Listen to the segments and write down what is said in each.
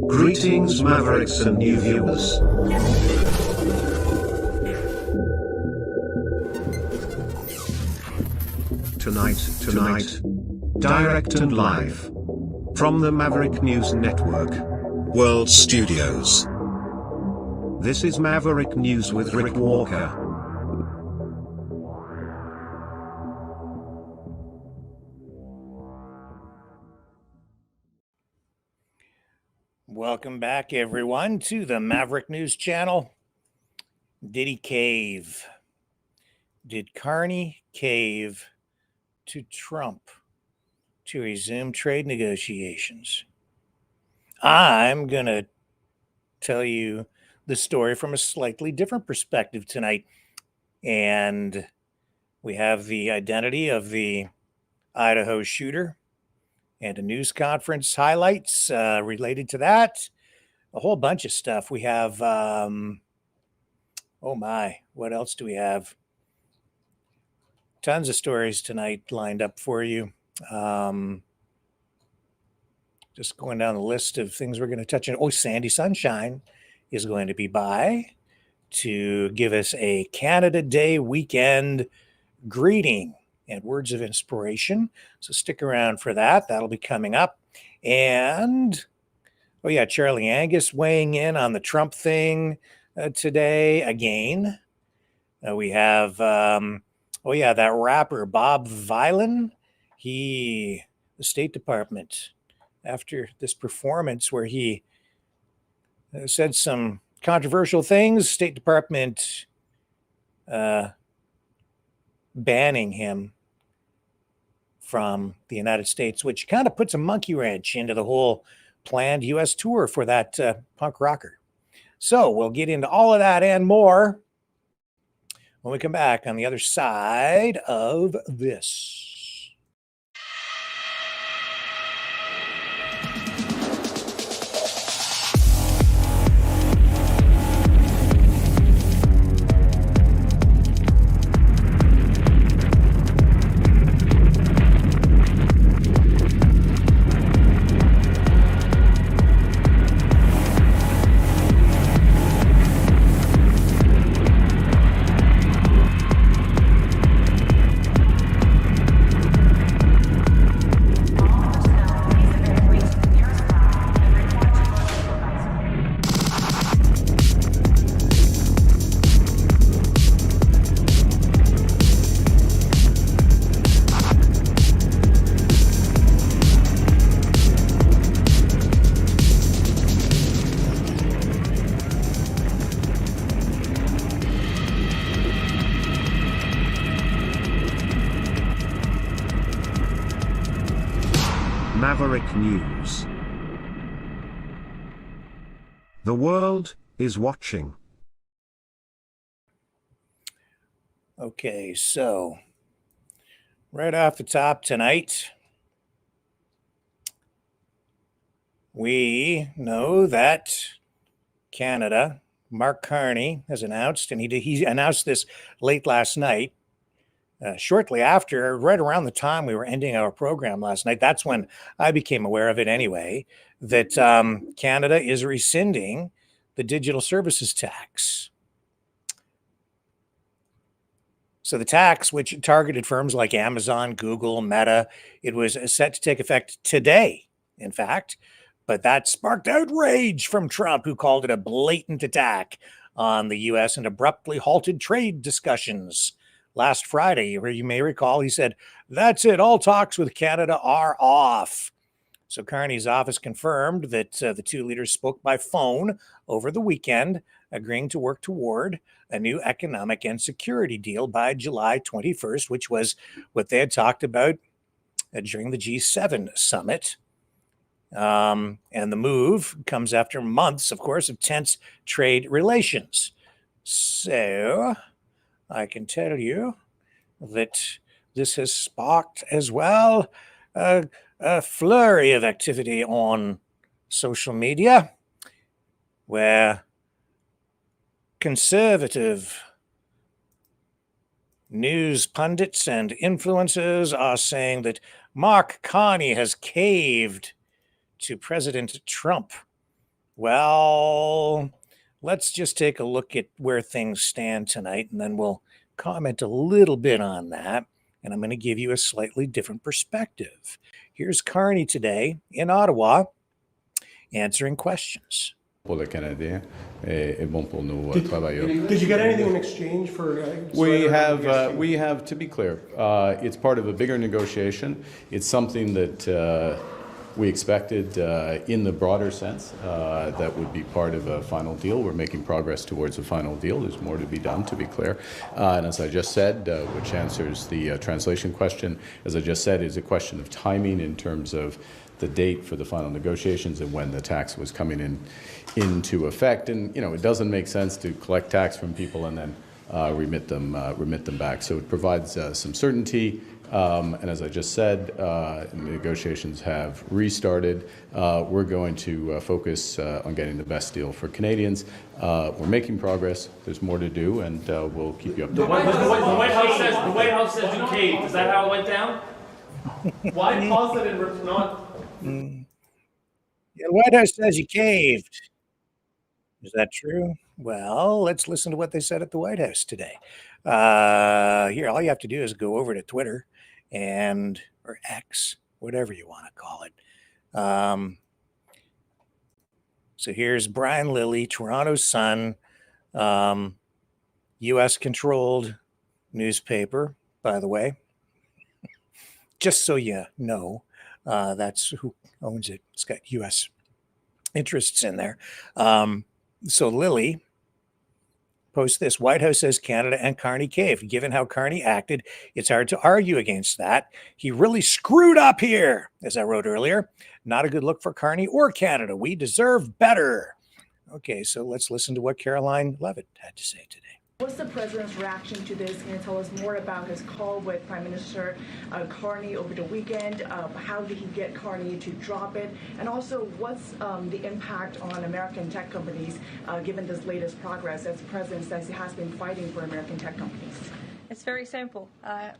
Greetings, Mavericks and new viewers. Tonight, direct and live from the Maverick News Network World Studios. This is Maverick News with Rick Walker. Welcome back, everyone, to the Maverick News Channel. Did he cave? Did Carney cave to Trump to resume trade negotiations? I'm going to tell you the story from a slightly different perspective tonight. And we have the identity of the Idaho shooter and a news conference highlights related to that. A whole bunch of stuff. We have, oh my, what else do we have? Tons of stories tonight lined up for you. Just going down the list of things we're going to touch on. Oh, Sandy Sunshine is going to be by to give us a Canada Day weekend greeting and words of inspiration. So stick around for that. That'll be coming up. And, oh yeah, Charlie Angus weighing in on the Trump thing today again. We have, that rapper Bob Vylan. The State Department, after this performance where he said some controversial things, State Department banning him from the United States, which kind of puts a monkey wrench into the whole planned U.S. tour for that punk rocker. So we'll get into all of that and more when we come back on the other side of this. Maverick News. The world is watching. Okay, so right off the top tonight, we know that Canada, Mark Carney, has announced, and he announced this late last night, shortly after, right around the time we were ending our program last night. That's when I became aware of it anyway, that Canada is rescinding the digital services tax. So the tax, which targeted firms like Amazon, Google, Meta, it was set to take effect today, in fact. But that sparked outrage from Trump, who called it a blatant attack on the U.S. and abruptly halted trade discussions. Last Friday, where you may recall, he said, "That's it, all talks with Canada are off." So Carney's office confirmed that the two leaders spoke by phone over the weekend, agreeing to work toward a new economic and security deal by July 21st, which was what they had talked about during the G7 summit. And the move comes after months, of course, of tense trade relations. So I can tell you that this has sparked as well a flurry of activity on social media, where conservative News pundits and influencers are saying that Mark Carney has caved to President Trump. Well, let's just take a look at where things stand tonight, and then we'll comment a little bit on that. And I'm going to give you a slightly different perspective. Here's Carney today in Ottawa answering questions. Pour le Canadien est bon pour nos travailleurs. Did you get anything in exchange for? We have, to be clear, it's part of a bigger negotiation. It's something that we expected in the broader sense that would be part of a final deal. We're making progress towards a final deal. There's more to be done, to be clear. And as I just said, which answers the translation question, as I just said, is a question of timing in terms of the date for the final negotiations and when the tax was coming into effect. And it doesn't make sense to collect tax from people and then remit them back. So it provides some certainty. And as I just said, negotiations have restarted. We're going to focus on getting the best deal for Canadians. We're making progress. There's more to do, and we'll keep you updated. The White House says you caved. Is that how it went down? Why pause it and not? The White House says you caved. Is that true? Well, let's listen to what they said at the White House today. Here, all you have to do is go over to Twitter or X, whatever you want to call it. So here's Brian Lilly, Toronto Sun, U.S.-controlled newspaper, by the way. Just so you know, that's who owns it. It's got U.S. interests in there. So Lilly posts this: White House says Canada and Carney caved. Given how Carney acted, it's hard to argue against that. He really screwed up here, as I wrote earlier. Not a good look for Carney or Canada. We deserve better. Okay, so let's listen to what Caroline Levitt had to say today. What's the president's reaction to this? Can you tell us more about his call with Prime Minister Carney over the weekend? How did he get Carney to drop it? And also, what's the impact on American tech companies given this latest progress, as the president says he has been fighting for American tech companies? It's very simple.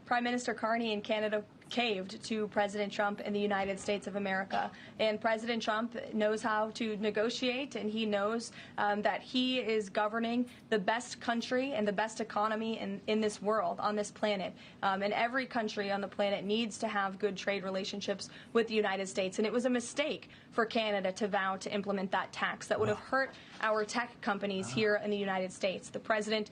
Prime Minister Carney in Canada caved to President Trump in the United States of America. And President Trump knows how to negotiate, and he knows that he is governing the best country and the best economy in this world, on this planet. And every country on the planet needs to have good trade relationships with the United States. And it was a mistake for Canada to vow to implement that tax that would have hurt our tech companies here in the United States. The president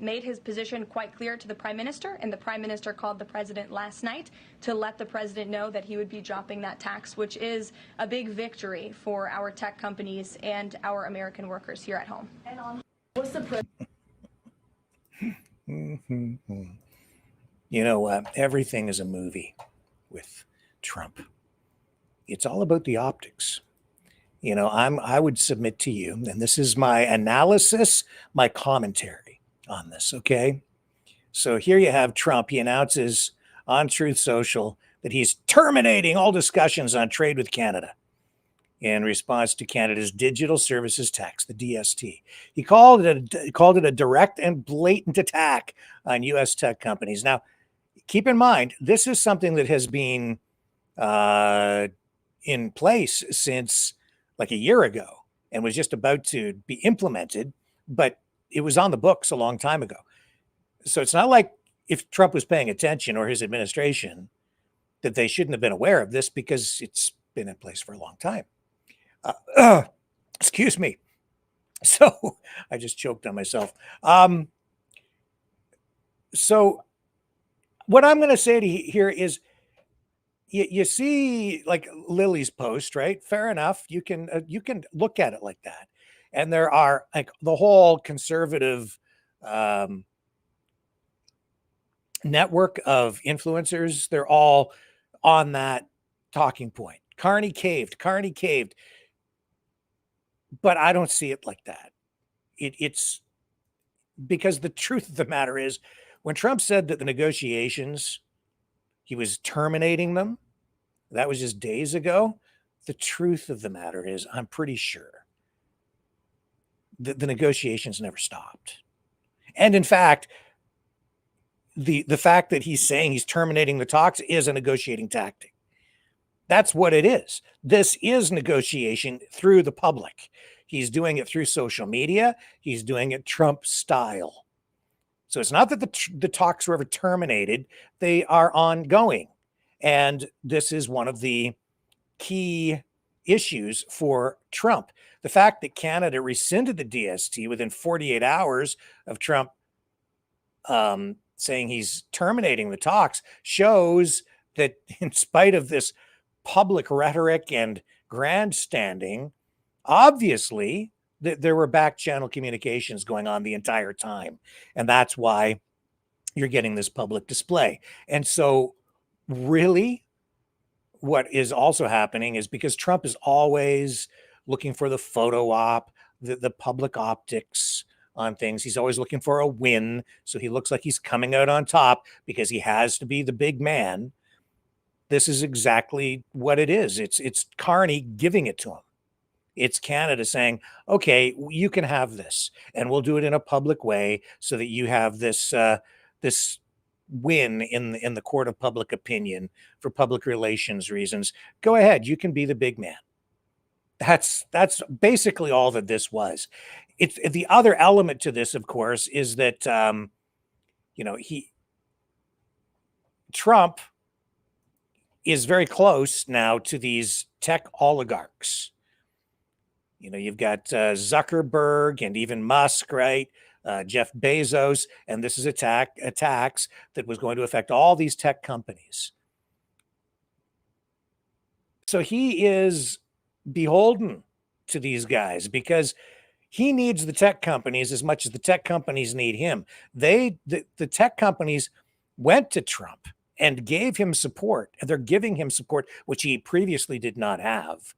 made his position quite clear to the Prime Minister, and the Prime Minister called the president last night to let the president know that he would be dropping that tax, which is a big victory for our tech companies and our American workers here at home. And on what's the Everything is a movie with Trump. It's all about the optics. I would submit to you, and this is my analysis, my commentary on this, okay? So here you have Trump. He announces on Truth Social that he's terminating all discussions on trade with Canada in response to Canada's digital services tax, the DST. He called it a direct and blatant attack on U.S. tech companies. Now, keep in mind, this is something that has been in place since like a year ago and was just about to be implemented, but it was on the books a long time ago. So it's not like if Trump was paying attention, or his administration, that they shouldn't have been aware of this, because it's been in place for a long time. Excuse me. So I just choked on myself. So what I'm going to say to you here is, you see, like Lily's post, right? Fair enough. You can look at it like that. And there are like the whole conservative network of influencers. They're all on that talking point. Carney caved. But I don't see it like that. It's because the truth of the matter is, when Trump said that the negotiations, he was terminating them, that was just days ago. The truth of the matter is, I'm pretty sure that the negotiations never stopped. And in fact, the fact that he's saying he's terminating the talks is a negotiating tactic. That's what it is. This is negotiation through the public. He's doing it through social media. He's doing it Trump style. So it's not that the talks were ever terminated. They are ongoing. And this is one of the key issues for Trump. The fact that Canada rescinded the DST within 48 hours of Trump saying he's terminating the talks shows that in spite of this public rhetoric and grandstanding, obviously there were back channel communications going on the entire time. And that's why you're getting this public display. And so really what is also happening is because Trump is always looking for the photo op, the public optics on things. He's always looking for a win. So he looks like he's coming out on top because he has to be the big man. This is exactly what it is. It's Carney giving it to him. It's Canada saying, okay, you can have this, and we'll do it in a public way so that you have this this win in the court of public opinion for public relations reasons. Go ahead, you can be the big man. That's basically all that this was. It's the other element to this, of course, is that Trump is very close now to these tech oligarchs. You've got Zuckerberg and even Musk, right? Jeff Bezos, and this is a tax that was going to affect all these tech companies. So he is beholden to these guys because he needs the tech companies as much as the tech companies need him. The tech companies went to Trump and gave him support, and they're giving him support, which he previously did not have.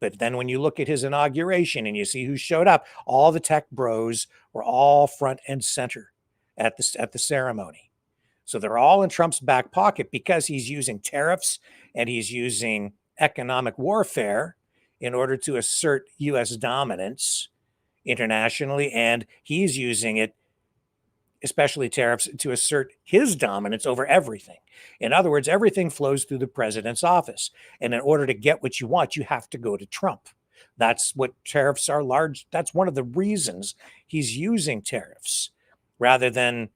But then when you look at his inauguration and you see who showed up, all the tech bros were all front and center at the ceremony. So they're all in Trump's back pocket because he's using tariffs and he's using economic warfare in order to assert U.S. dominance internationally. And he's using it, especially tariffs, to assert his dominance over everything. In other words, everything flows through the president's office. And in order to get what you want, you have to go to Trump. That's what tariffs are large. That's one of the reasons he's using tariffs rather than,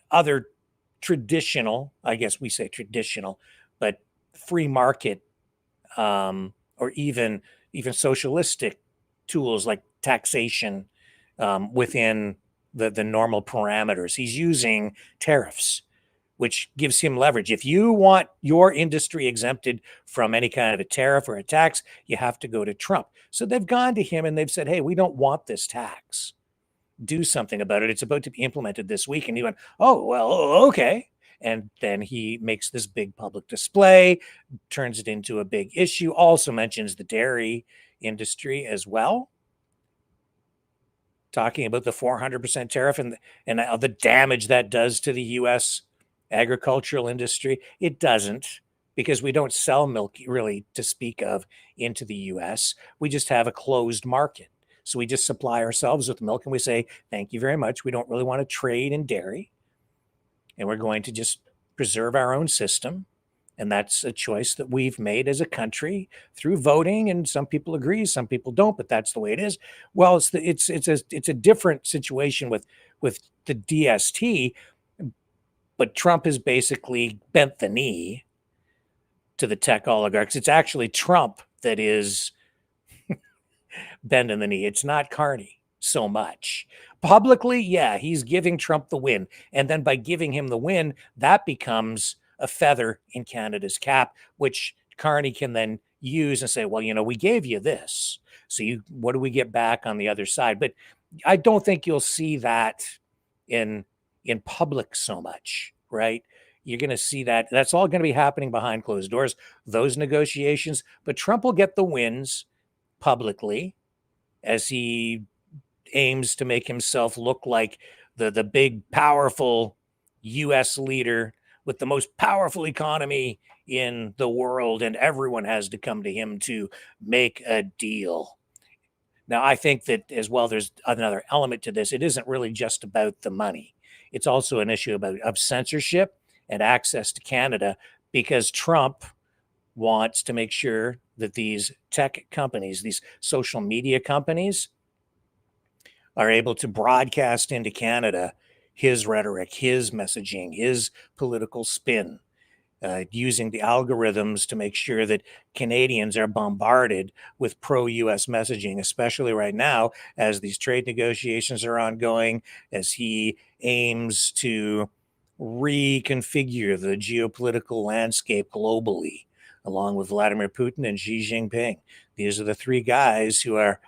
other traditional, I guess we say traditional, but free market or even socialistic tools like taxation within the normal parameters. He's using tariffs, which gives him leverage. If you want your industry exempted from any kind of a tariff or a tax, you have to go to Trump. So they've gone to him and they've said, hey, we don't want this tax. Do something about it. It's about to be implemented this week. And he went, oh, well, okay. And then he makes this big public display, turns it into a big issue, also mentions the dairy industry as well, talking about the 400% tariff and the damage that does to the U.S. agricultural industry. It doesn't, because we don't sell milk really to speak of into the U.S. We just have a closed market. So we just supply ourselves with milk and we say, thank you very much. We don't really want to trade in dairy. And we're going to just preserve our own system. And that's a choice that we've made as a country through voting. And some people agree, some people don't, but that's the way it is. Well, it's a different situation with the DST, but Trump has basically bent the knee to the tech oligarchs. It's actually Trump that is bending the knee. It's not Carney so much. Publicly, yeah, he's giving Trump the win. And then by giving him the win, that becomes a feather in Canada's cap, which Carney can then use and say, well, we gave you this. So what do we get back on the other side? But I don't think you'll see that in public so much, right? You're going to see that. That's all going to be happening behind closed doors, those negotiations. But Trump will get the wins publicly as he aims to make himself look like the big, powerful U.S. leader with the most powerful economy in the world, and everyone has to come to him to make a deal. Now, I think that as well, there's another element to this. It isn't really just about the money. it's also an issue of censorship and access to Canada, because Trump wants to make sure that these tech companies, these social media companies, are able to broadcast into Canada his rhetoric, his messaging, his political spin, using the algorithms to make sure that Canadians are bombarded with pro-US messaging, especially right now as these trade negotiations are ongoing, as he aims to reconfigure the geopolitical landscape globally, along with Vladimir Putin and Xi Jinping. These are the three guys who are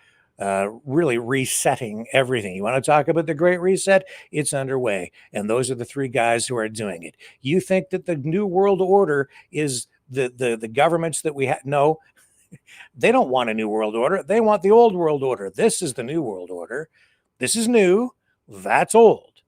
really resetting everything. You want to talk about the Great Reset? It's underway. And those are the three guys who are doing it. You think that the New World Order is the governments that we have? No, they don't want a New World Order. They want the old world order. This is the New World Order. This is new. That's old.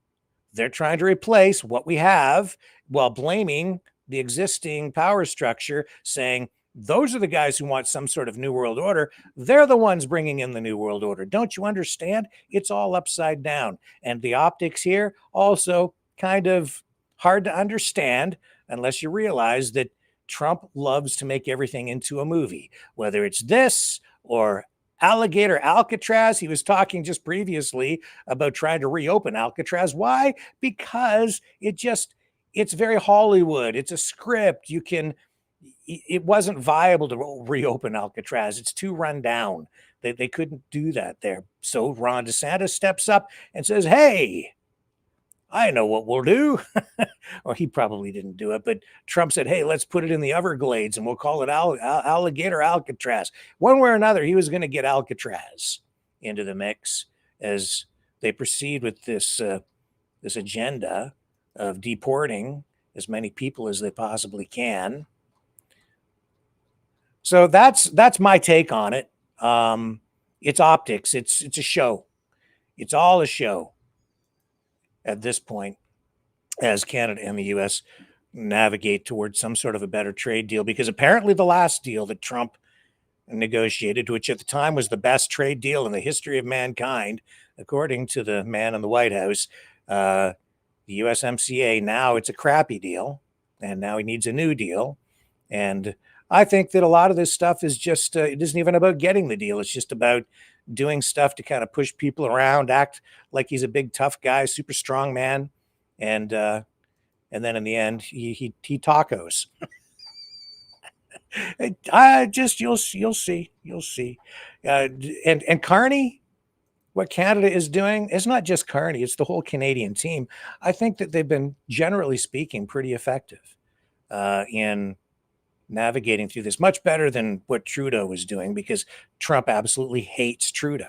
They're trying to replace what we have while blaming the existing power structure, saying, those are the guys who want some sort of New World Order. They're the ones bringing in the New World Order. Don't you understand? It's all upside down. And the optics here also kind of hard to understand unless you realize that Trump loves to make everything into a movie, whether it's this or Alligator Alcatraz. He was talking just previously about trying to reopen Alcatraz. Why? Because it's very Hollywood. It's a script. It wasn't viable to reopen Alcatraz. It's too run down. They couldn't do that there. So Ron DeSantis steps up and says, hey, I know what we'll do. Or he probably didn't do it, but Trump said, hey, let's put it in the Everglades and we'll call it Alligator Alcatraz. One way or another, he was going to get Alcatraz into the mix as they proceed with this agenda of deporting as many people as they possibly can. So that's my take on it. It's optics. It's a show. It's all a show at this point, as Canada and the US navigate towards some sort of a better trade deal, because apparently the last deal that Trump negotiated, which at the time was the best trade deal in the history of mankind, according to the man in the White House, the USMCA, now it's a crappy deal, and now he needs a new deal. And I think that a lot of this stuff is just, it isn't even about getting the deal. It's just about doing stuff to kind of push people around, act like he's a big, tough guy, super strong man. And then in the end, he tacos. You'll see. And Carney, what Canada is doing, it's not just Carney, it's the whole Canadian team. I think that they've been, generally speaking, pretty effective in navigating through this, much better than what Trudeau was doing, because Trump absolutely hates Trudeau.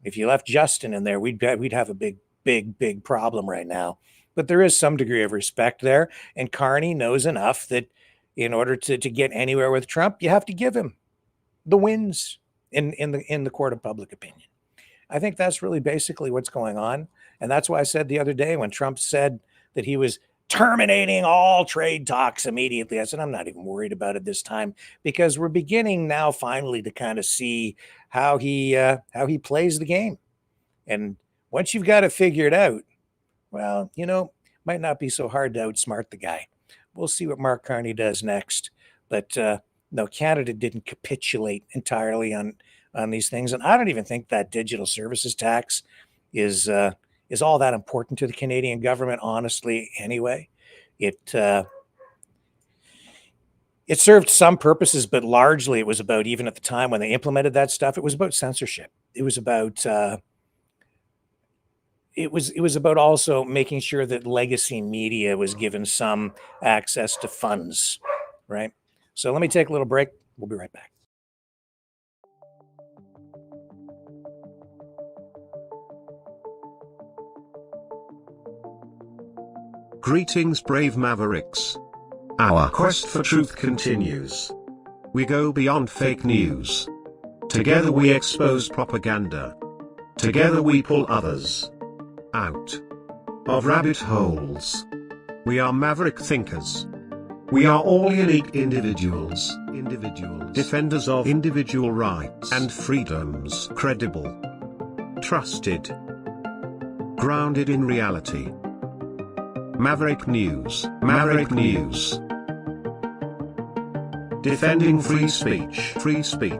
If you left Justin in there, we'd have a big problem right now. But there is some degree of respect there, and Carney knows enough that in order to get anywhere with Trump, you have to give him the wins in the court of public opinion. I think that's really basically what's going on, and that's why I said the other day when Trump said that he was terminating all trade talks immediately, I said, I'm not even worried about it this time, because we're beginning now finally to kind of see how he plays the game. And once you've got it figured out, well, might not be so hard to outsmart the guy. We'll see what Mark Carney does next. But no, Canada didn't capitulate entirely on these things. And I don't even think that digital services tax is all that important to the Canadian government, honestly, anyway. It served some purposes, but largely it was about, even at the time when they implemented that stuff, it was about censorship. It was about also making sure that legacy media was given some access to funds, right? So let me take a little break. We'll be right back. Greetings, brave mavericks. Our quest for truth continues. We go beyond fake news. Together we expose propaganda. Together we pull others out of rabbit holes. We are maverick thinkers. We are all unique individuals, defenders of individual rights and freedoms, credible, trusted, Grounded in reality. Maverick News. Maverick News. Defending free speech. Free speech.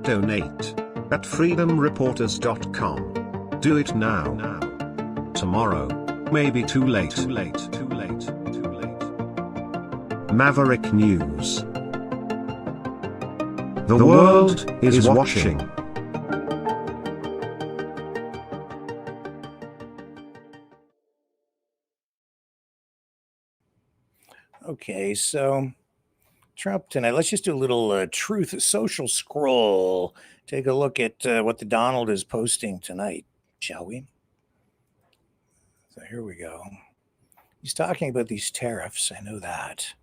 Donate at freedomreporters.com. Do it now. Tomorrow may be too late. Too late. Too late. Too late. Maverick News. The world is watching. Okay, so Trump tonight. Let's just do a little Truth Social scroll. Take a look at what the Donald is posting tonight, shall we? So here we go. He's talking about these tariffs. I know that.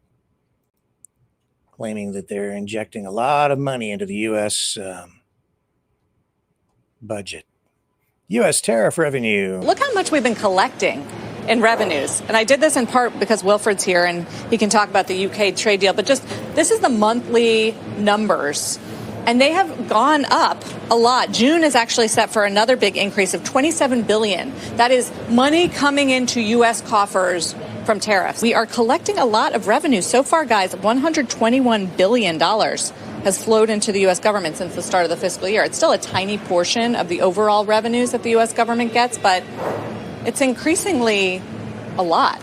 Claiming that they're injecting a lot of money into the U.S. Budget. U.S. tariff revenue. Look how much we've been collecting in revenues. And I did this in part because Wilfred's here and he can talk about the UK trade deal. But just this is the monthly numbers. And they have gone up a lot. June is actually set for another big increase of $27 billion. That is money coming into U.S. coffers from tariffs. We are collecting a lot of revenue. So far, guys, $121 billion has flowed into the U.S. government since the start of the fiscal year. It's still a tiny portion of the overall revenues that the U.S. government gets, but it's increasingly a lot.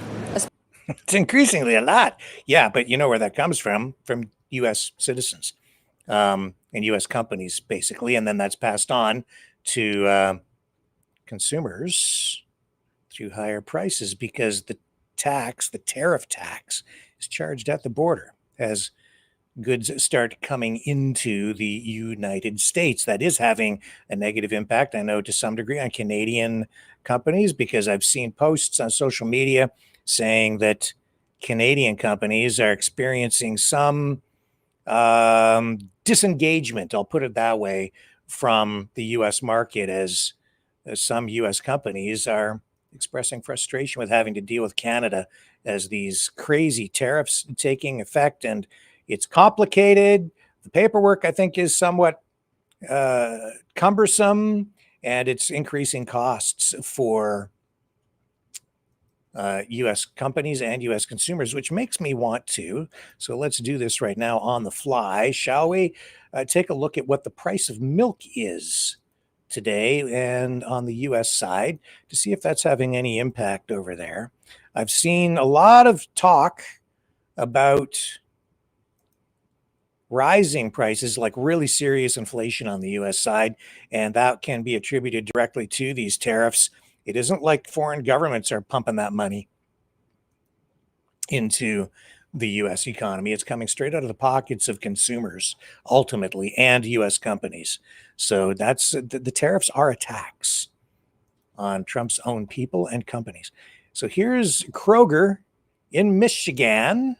It's increasingly a lot. Yeah, but you know where that comes from U.S. citizens and U.S. companies, basically. And then that's passed on to consumers through higher prices because the tariff tax is charged at the border as goods start coming into the United States. That is having a negative impact, I know, to some degree on Canadian companies, because I've seen posts on social media saying that Canadian companies are experiencing some disengagement, I'll put it that way, from the U.S. market as some U.S. companies are expressing frustration with having to deal with Canada as these crazy tariffs taking effect. And it's complicated. The paperwork, I think, is somewhat cumbersome, and it's increasing costs for U.S. companies and U.S. consumers, which makes me want to. So let's do this right now on the fly, shall we? Take a look at what the price of milk is today and on the U.S. side to see if that's having any impact over there. I've seen a lot of talk about rising prices, like really serious inflation on the U.S. side, and that can be attributed directly to these tariffs. It isn't like foreign governments are pumping that money into the U.S. economy. It's coming straight out of the pockets of consumers, ultimately, and U.S. companies. So that's the tariffs are a tax on Trump's own people and companies. So here's Kroger in Michigan.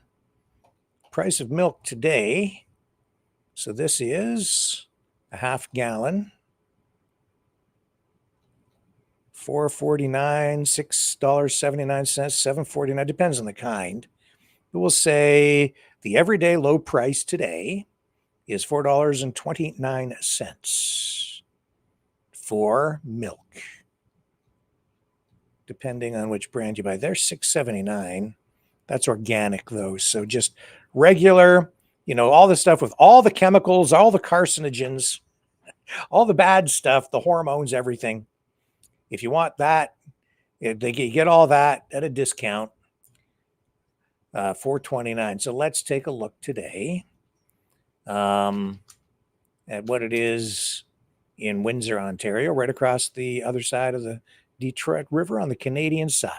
Price of milk today. So this is a half gallon. $4.49, $6.79, $7.49, depends on the kind. But we'll say the everyday low price today is $4.29 for milk. Depending on which brand you buy. There's $6.79. That's organic though. So just regular, all the stuff with all the chemicals, all the carcinogens, all the bad stuff, the hormones, everything. If you want that, you get all that at a discount, $4.29. So let's take a look today at what it is in Windsor, Ontario, right across the other side of the Detroit River on the Canadian side.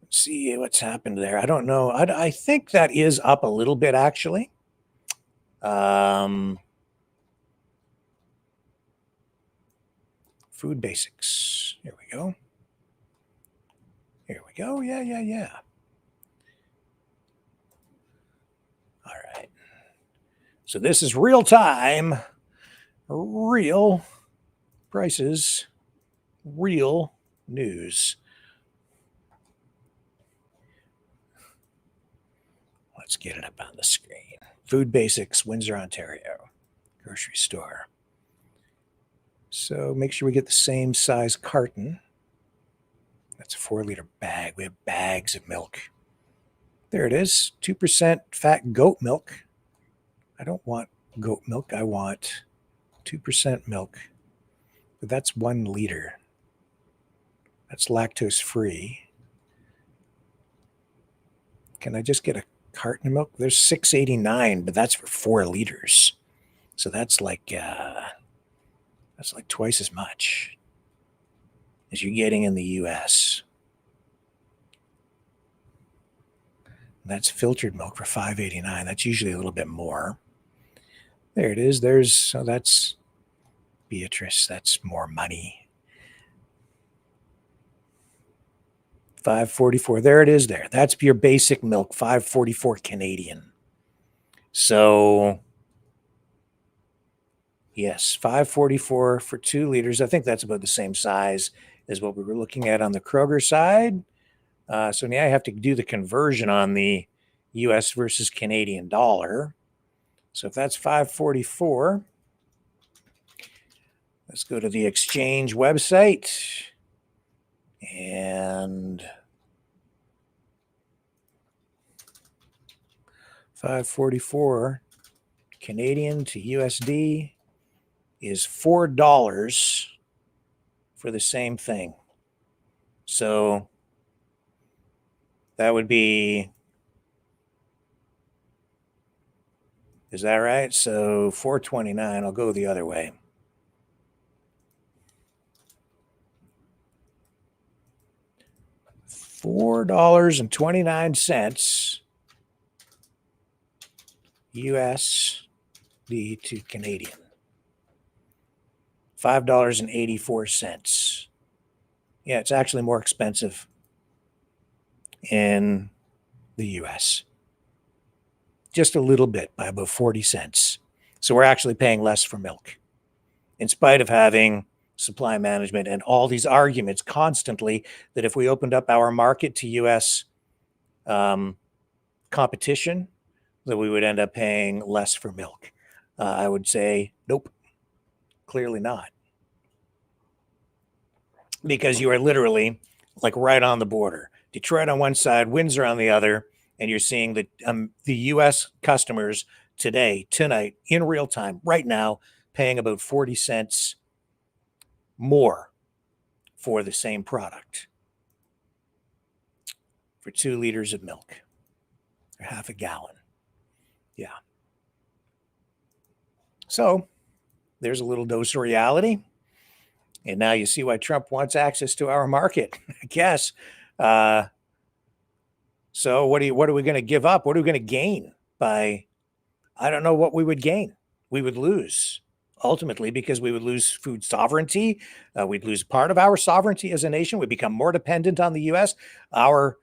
Let's see what's happened there. I don't know. I think that is up a little bit, actually. Food basics. Here we go. Here we go. Yeah. All right. So this is real time, real prices, real news. Let's get it up on the screen. Food basics, Windsor, Ontario, grocery store. So make sure we get the same size carton. That's a 4-liter bag. We have bags of milk. There it is, 2% fat goat milk. I don't want goat milk. I want 2% milk. But that's 1 liter. That's lactose free. Can I just get a carton of milk? There's $6.89, but that's for 4 liters. So that's like twice as much as you're getting in the US. That's filtered milk for $5.89. That's usually a little bit more. There it is. So that's Beatrice. That's more money. $5.44. There it is there. That's your basic milk, $5.44 Canadian. So yes, $5.44 for 2 liters. I think that's about the same size as what we were looking at on the Kroger side. So now I have to do the conversion on the US versus Canadian dollar. So if that's $5.44, let's go to the exchange website and $5.44 Canadian to USD is $4 for the same thing. So that would be, is that right? So $4.29, I'll go the other way. $4.29 USD to Canadian. $5.84. Yeah, it's actually more expensive in the US. Just a little bit, by about 40 cents. So we're actually paying less for milk, in spite of having supply management and all these arguments constantly that if we opened up our market to US competition, that we would end up paying less for milk. I would say, nope, clearly not. Because you are literally like right on the border. Detroit on one side, Windsor on the other, and you're seeing the U.S. customers today, tonight, in real time, right now, paying about 40 cents more for the same product for 2 liters of milk, or half a gallon. Yeah. So there's a little dose of reality. And now you see why Trump wants access to our market, I guess. So what are we going to give up? What are we going to gain by, I don't know what we would gain. We would lose ultimately because we would lose food sovereignty. We'd lose part of our sovereignty as a nation. We'd become more dependent on the U.S. Our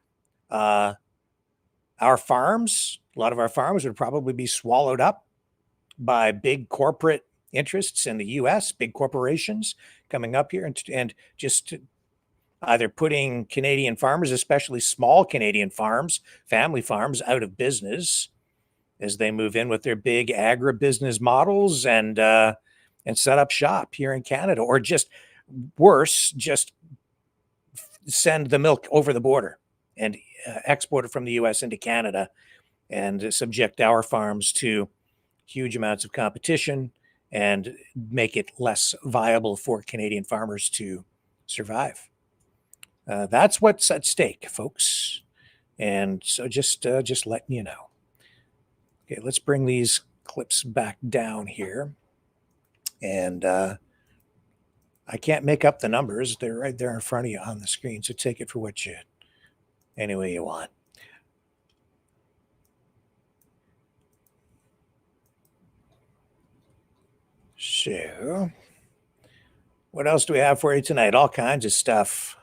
farms, a lot of our farms would probably be swallowed up by big corporate interests in the U.S., big corporations coming up here and just either putting Canadian farmers, especially small Canadian farms, family farms, out of business as they move in with their big agribusiness models and set up shop here in Canada, or just worse, just send the milk over the border and export it from the U.S. into Canada and subject our farms to huge amounts of competition and make it less viable for Canadian farmers to survive. That's what's at stake, folks. And so just letting you know. Okay, let's bring these clips back down here. And I can't make up the numbers. They're right there in front of you on the screen. So take it for any way you want. So, what else do we have for you tonight? All kinds of stuff.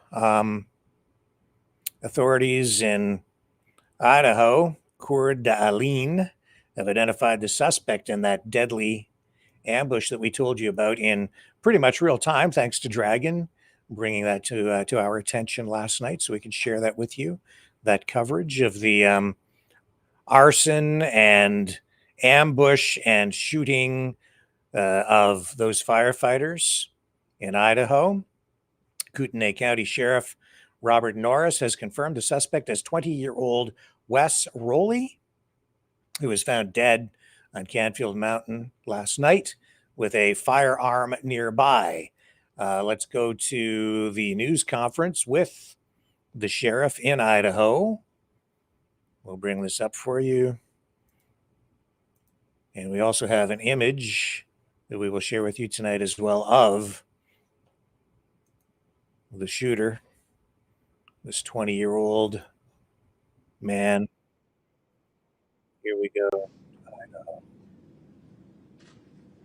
Authorities in Idaho, Coeur d'Alene, have identified the suspect in that deadly ambush that we told you about in pretty much real time, thanks to Dragon bringing that to our attention last night, so we can share that with you. That coverage of the arson and ambush and shooting of those firefighters In Idaho, Kootenai County Sheriff Robert Norris has confirmed the suspect as 20-year-old Wes Rowley, who was found dead on Canfield Mountain last night with a firearm nearby. Let's go to the news conference with the sheriff in Idaho. We'll bring this up for you. And we also have an image that we will share with you tonight as well of the shooter, this 20-year-old man. Here we go.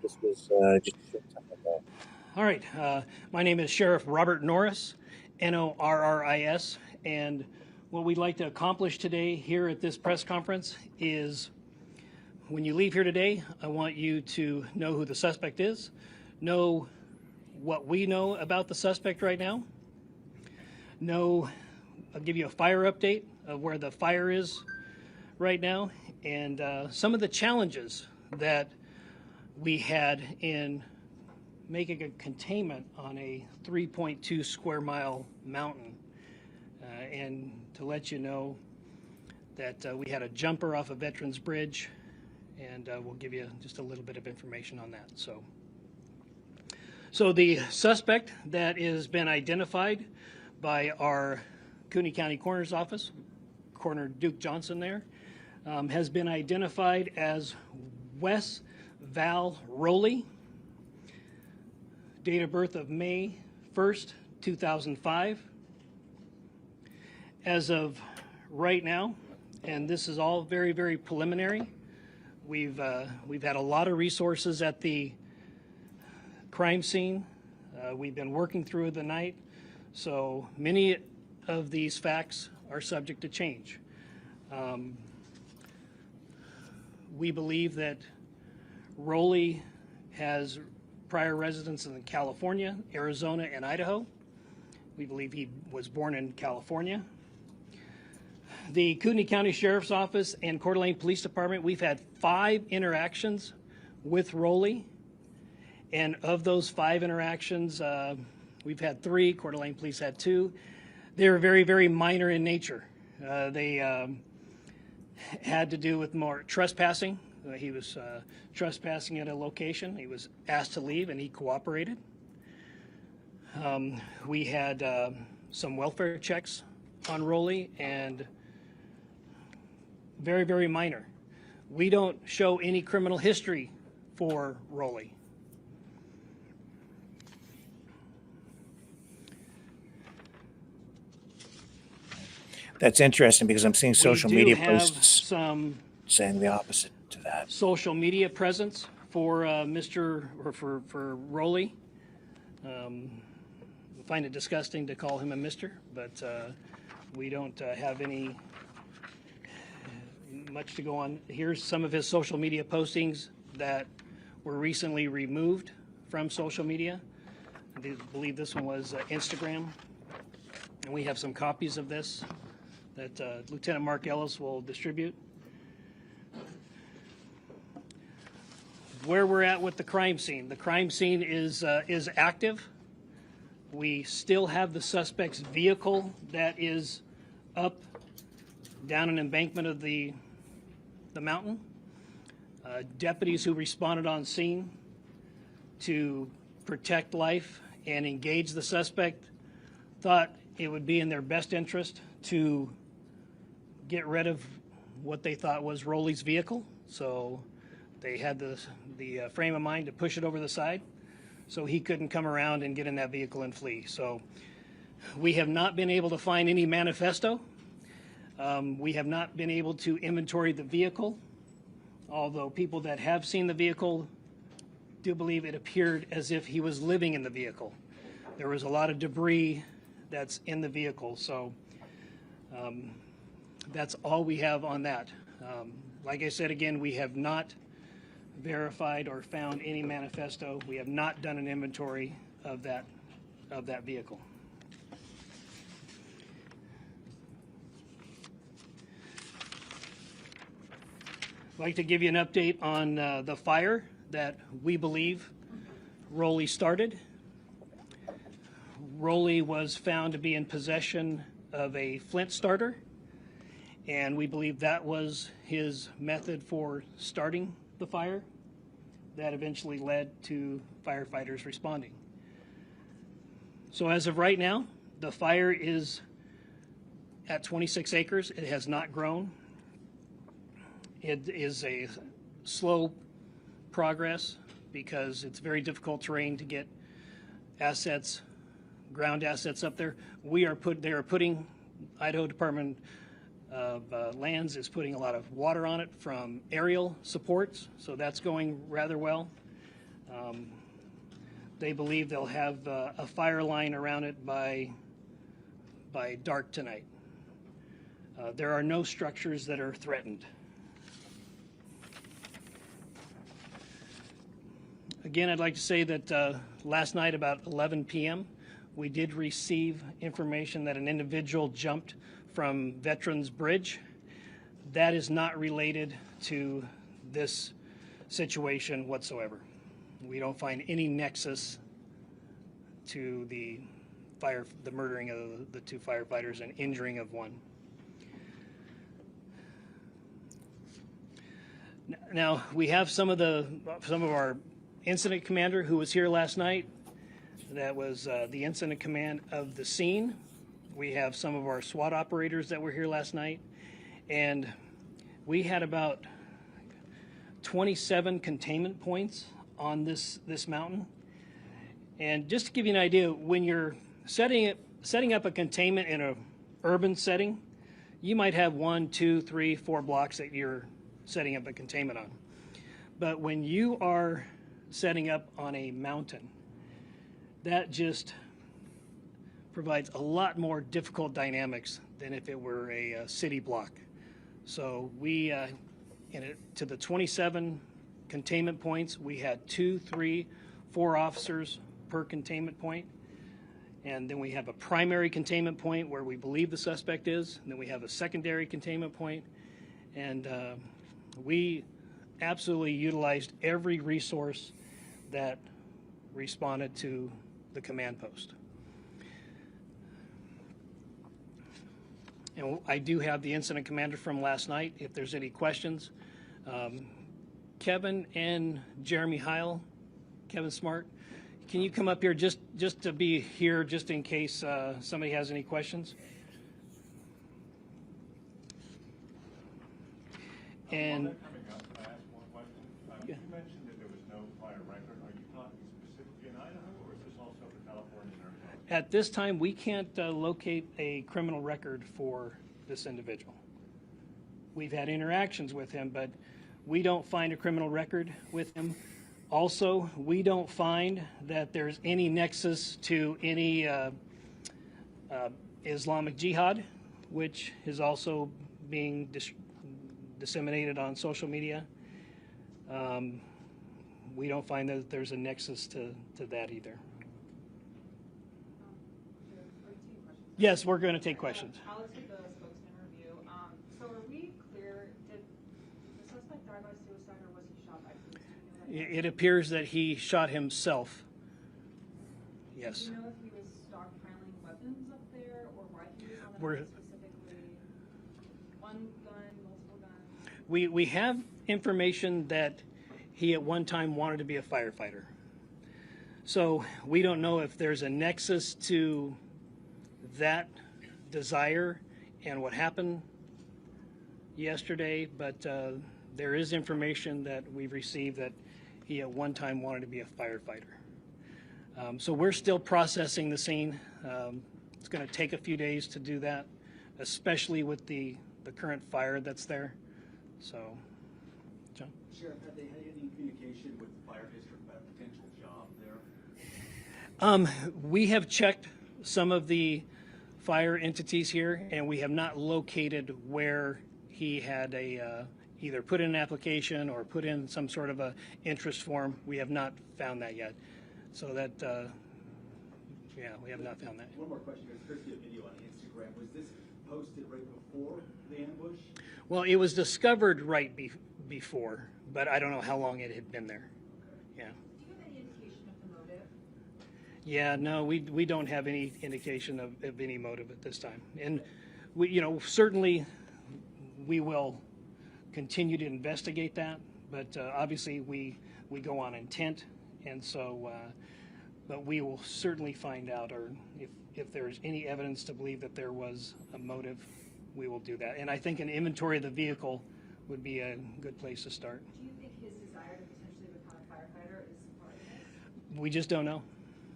This was just a short time ago. All right. My name is Sheriff Robert Norris, Norris, and what we'd like to accomplish today here at this press conference is when you leave here today, I want you to know who the suspect is, know what we know about the suspect right now, I'll give you a fire update of where the fire is right now, and some of the challenges that we had in making a containment on a 3.2 square mile mountain, and to let you know that we had a jumper off of Veterans Bridge, and we'll give you just a little bit of information on that. So the suspect that has been identified by our Cooney County Coroner's Office, Coroner Duke Johnson there, has been identified as Wes Val Rowley, date of birth of May 1st, 2005. As of right now, and this is all very, very preliminary, we've had a lot of resources at the crime scene. We've been working through the night, so many of these facts are subject to change. We believe that Rowley has prior residence in California, Arizona, and Idaho. We believe he was born in California. The Kootenai County Sheriff's Office and Coeur d'Alene Police Department, we've had 5 interactions with Rowley. And of those 5 interactions, we've had 3, Coeur d'Alene Police had 2. They're very, very minor in nature. They had to do with more trespassing. He was trespassing at a location. He was asked to leave and he cooperated. We had some welfare checks on Rowley, and very, very minor. We don't show any criminal history for Rowley. That's interesting because I'm seeing social media posts Some saying the opposite to that. social media presence for for Rowley. I find it disgusting to call him a Mr., but we don't have any much to go on. Here's some of his social media postings that were recently removed from social media. I believe this one was Instagram, and we have some copies of this that Lieutenant Mark Ellis will distribute. Where we're at with the crime scene. The crime scene is active. We still have the suspect's vehicle that is up down an embankment of the mountain. Deputies who responded on scene to protect life and engage the suspect thought it would be in their best interest to get rid of what they thought was Rowley's vehicle. So they had the frame of mind to push it over the side so he couldn't come around and get in that vehicle and flee. So we have not been able to find any manifesto. We have not been able to inventory the vehicle, although people that have seen the vehicle do believe it appeared as if he was living in the vehicle. There was a lot of debris that's in the vehicle, so that's all we have on that. Like I said again, we have not verified or found any manifesto. We have not done an inventory of that vehicle. I'd like to give you an update on the fire that we believe Rowley started. Rowley was found to be in possession of a flint starter, and we believe that was his method for starting the fire. That eventually led to firefighters responding. So as of right now, the fire is at 26 acres. It has not grown. It is a slow progress because it's very difficult terrain to get assets, ground assets up there. They are putting, Idaho Department of Lands is putting a lot of water on it from aerial supports, so that's going rather well. They believe they'll have a fire line around it by dark tonight. There are no structures that are threatened. Again, I'd like to say that last night about 11 p.m. we did receive information that an individual jumped from Veterans Bridge. That is not related to this situation whatsoever. We don't find any nexus to the murdering of the two firefighters and injuring of one. Now we have some of our incident commander who was here last night. That was the incident command of the scene. We have some of our SWAT operators that were here last night, and we had about 27 containment points on this mountain. And just to give you an idea, when you're setting up a containment in an urban setting, you might have 1, 2, 3, 4 blocks that you're setting up a containment on. But when you are setting up on a mountain, that just provides a lot more difficult dynamics than if it were a city block. So we, to the 27 containment points, we had 2, 3, 4 officers per containment point. And then we have a primary containment point where we believe the suspect is. And then we have a secondary containment point. And we absolutely utilized every resource that responded to the command post. And I do have the incident commander from last night if there's any questions. Kevin and Jeremy Heil, Kevin Smart, can you come up here just to be here just in case somebody has any questions? And coming up, can I ask one question? You mentioned that there was no prior record. Are you talking specifically in Idaho, or is this also for California and Arizona? At this time, we can't locate a criminal record for this individual. We've had interactions with him, but we don't find a criminal record with him. Also, we don't find that there's any nexus to any Islamic Jihad, which is also being disseminated on social media. We don't find that there's a nexus to that either. Yes, we're going to take questions. Alex with the spokesman review. So are we clear, did the suspect die by suicide or was he shot by police? It appears that he shot himself. Yes. Do you know if he was stockpiling weapons up there or why he was on the mountain specifically? One gun, multiple guns? We have information that he at one time wanted to be a firefighter. So we don't know if there's a nexus to that desire and what happened yesterday, but there is information that we've received that he at one time wanted to be a firefighter. So we're still processing the scene. It's going to take a few days to do that, especially with the current fire that's there. So, John? Sheriff, have they had any communication with the fire district about a potential job there? We have checked some of the fire entities here, and we have not located where he had either put in an application or put in some sort of a interest form. We have not found that yet. So that, yeah, we have not found that. One more question. There's supposed to be a video on Instagram. Was this posted right before the ambush? Well, it was discovered right before, but I don't know how long it had been there. Yeah. Do you have any indication of the motive? Yeah, no, we don't have any indication of any motive at this time. And we, certainly we will continue to investigate that, but obviously we go on intent, and so, but we will certainly find out, or if there's any evidence to believe that there was a motive, we will do that. And I think an inventory of the vehicle would be a good place to start. Do you think his desire to potentially become a firefighter is part of it? We just don't know.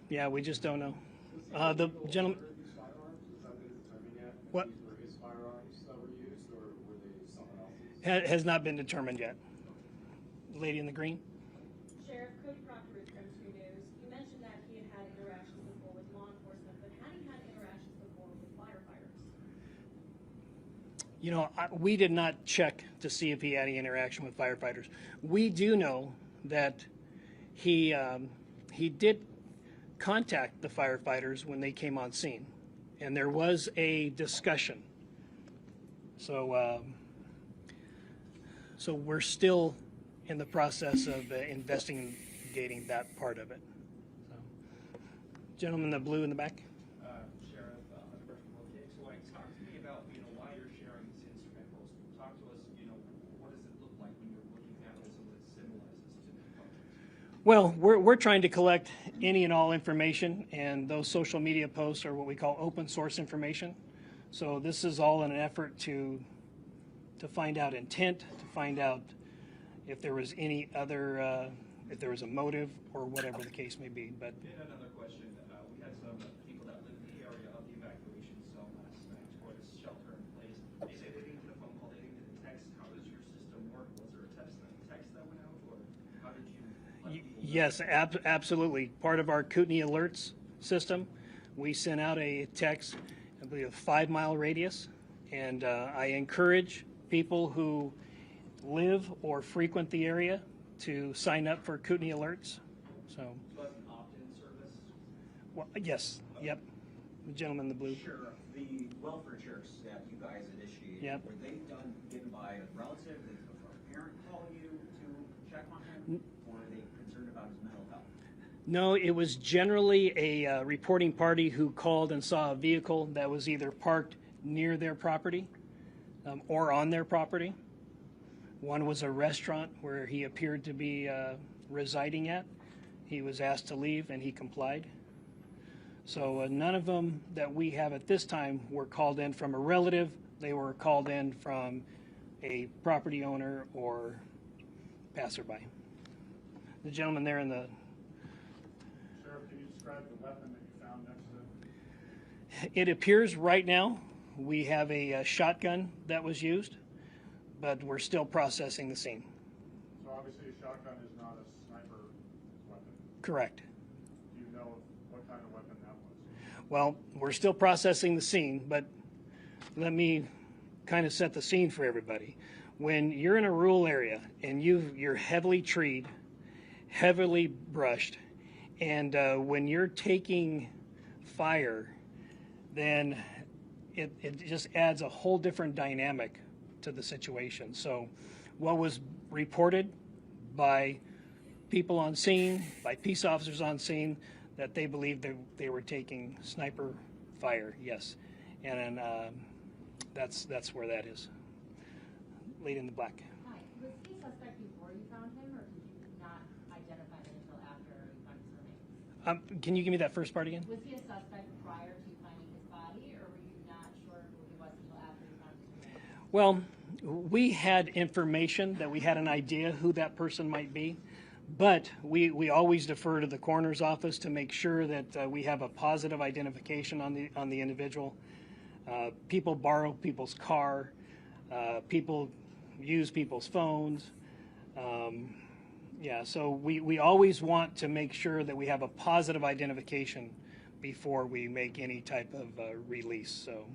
Yeah, we just don't know. The gentleman. What? Were his firearms that were used, or were they someone else's? Has not been determined yet. Lady in the green. Sheriff Cody Proctor with M2 News. You mentioned that he had interactions before with law enforcement, but had he had interactions before with firefighters? We did not check to see if he had any interaction with firefighters. We do know that he did contact the firefighters when they came on scene, and there was a discussion. So, so we're still in the process of investigating that part of it. So, gentleman in the blue in the back. Sheriff, so talk to me about why you're sharing this instrument post. Talk to us, what does it look like when you're looking at this and what it symbolizes to the public? Well, we're trying to collect any and all information, and those social media posts are what we call open source information. So this is all in an effort to find out intent, to find out if there was any other, if there was a motive or whatever the case may be. But Another question. We had some people that live in the area of the evacuation zone last night for this shelter in place. They say they didn't get a phone call, they didn't get a text. How does your system work? Was there a text that went out, or how did you let people know? yes, absolutely. Part of our Kootenai alerts system, we sent out a text, I believe a 5-mile radius, and I encourage people who live or frequent the area to sign up for Kootenai alerts. So that's an opt-in service? well, yes, yep. The gentleman in the blue. Sure. The welfare checks that you guys initiated, Yep. were they given by a relative? Did a parent call you to check on him? Or were they concerned about his mental health? No, it was generally a reporting party who called and saw a vehicle that was either parked near their property or on their property. One was a restaurant where he appeared to be residing at. He was asked to leave and he complied. So none of them that we have at this time were called in from a relative. They were called in from a property owner or passerby. The gentleman there in the... Sheriff, can you describe the weapon that you found next to it? It appears right now we have a shotgun that was used, but we're still processing the scene. So obviously a shotgun is not a sniper weapon. Correct. Do you know what kind of weapon that was? Well, we're still processing the scene, but let me kind of set the scene for everybody. When you're in a rural area and you're heavily treed, heavily brushed, and when you're taking fire, then it just adds a whole different dynamic to the situation. So what was reported by people on scene, by peace officers on scene, that they believed they were taking sniper fire, yes. And that's where that is. Lady in the black. Hi. Was he a suspect before you found him, or did you not identify him until after you found his remains? Can you give me that first part again? Was he a suspect prior to finding his body, or were you not sure who he was until after you found his remains? Well, we had information that we had an idea who that person might be, but we always defer to the coroner's office to make sure that we have a positive identification on the individual. People borrow people's car, people use people's phones. Yeah, so we always want to make sure that we have a positive identification before we make any type of release. So,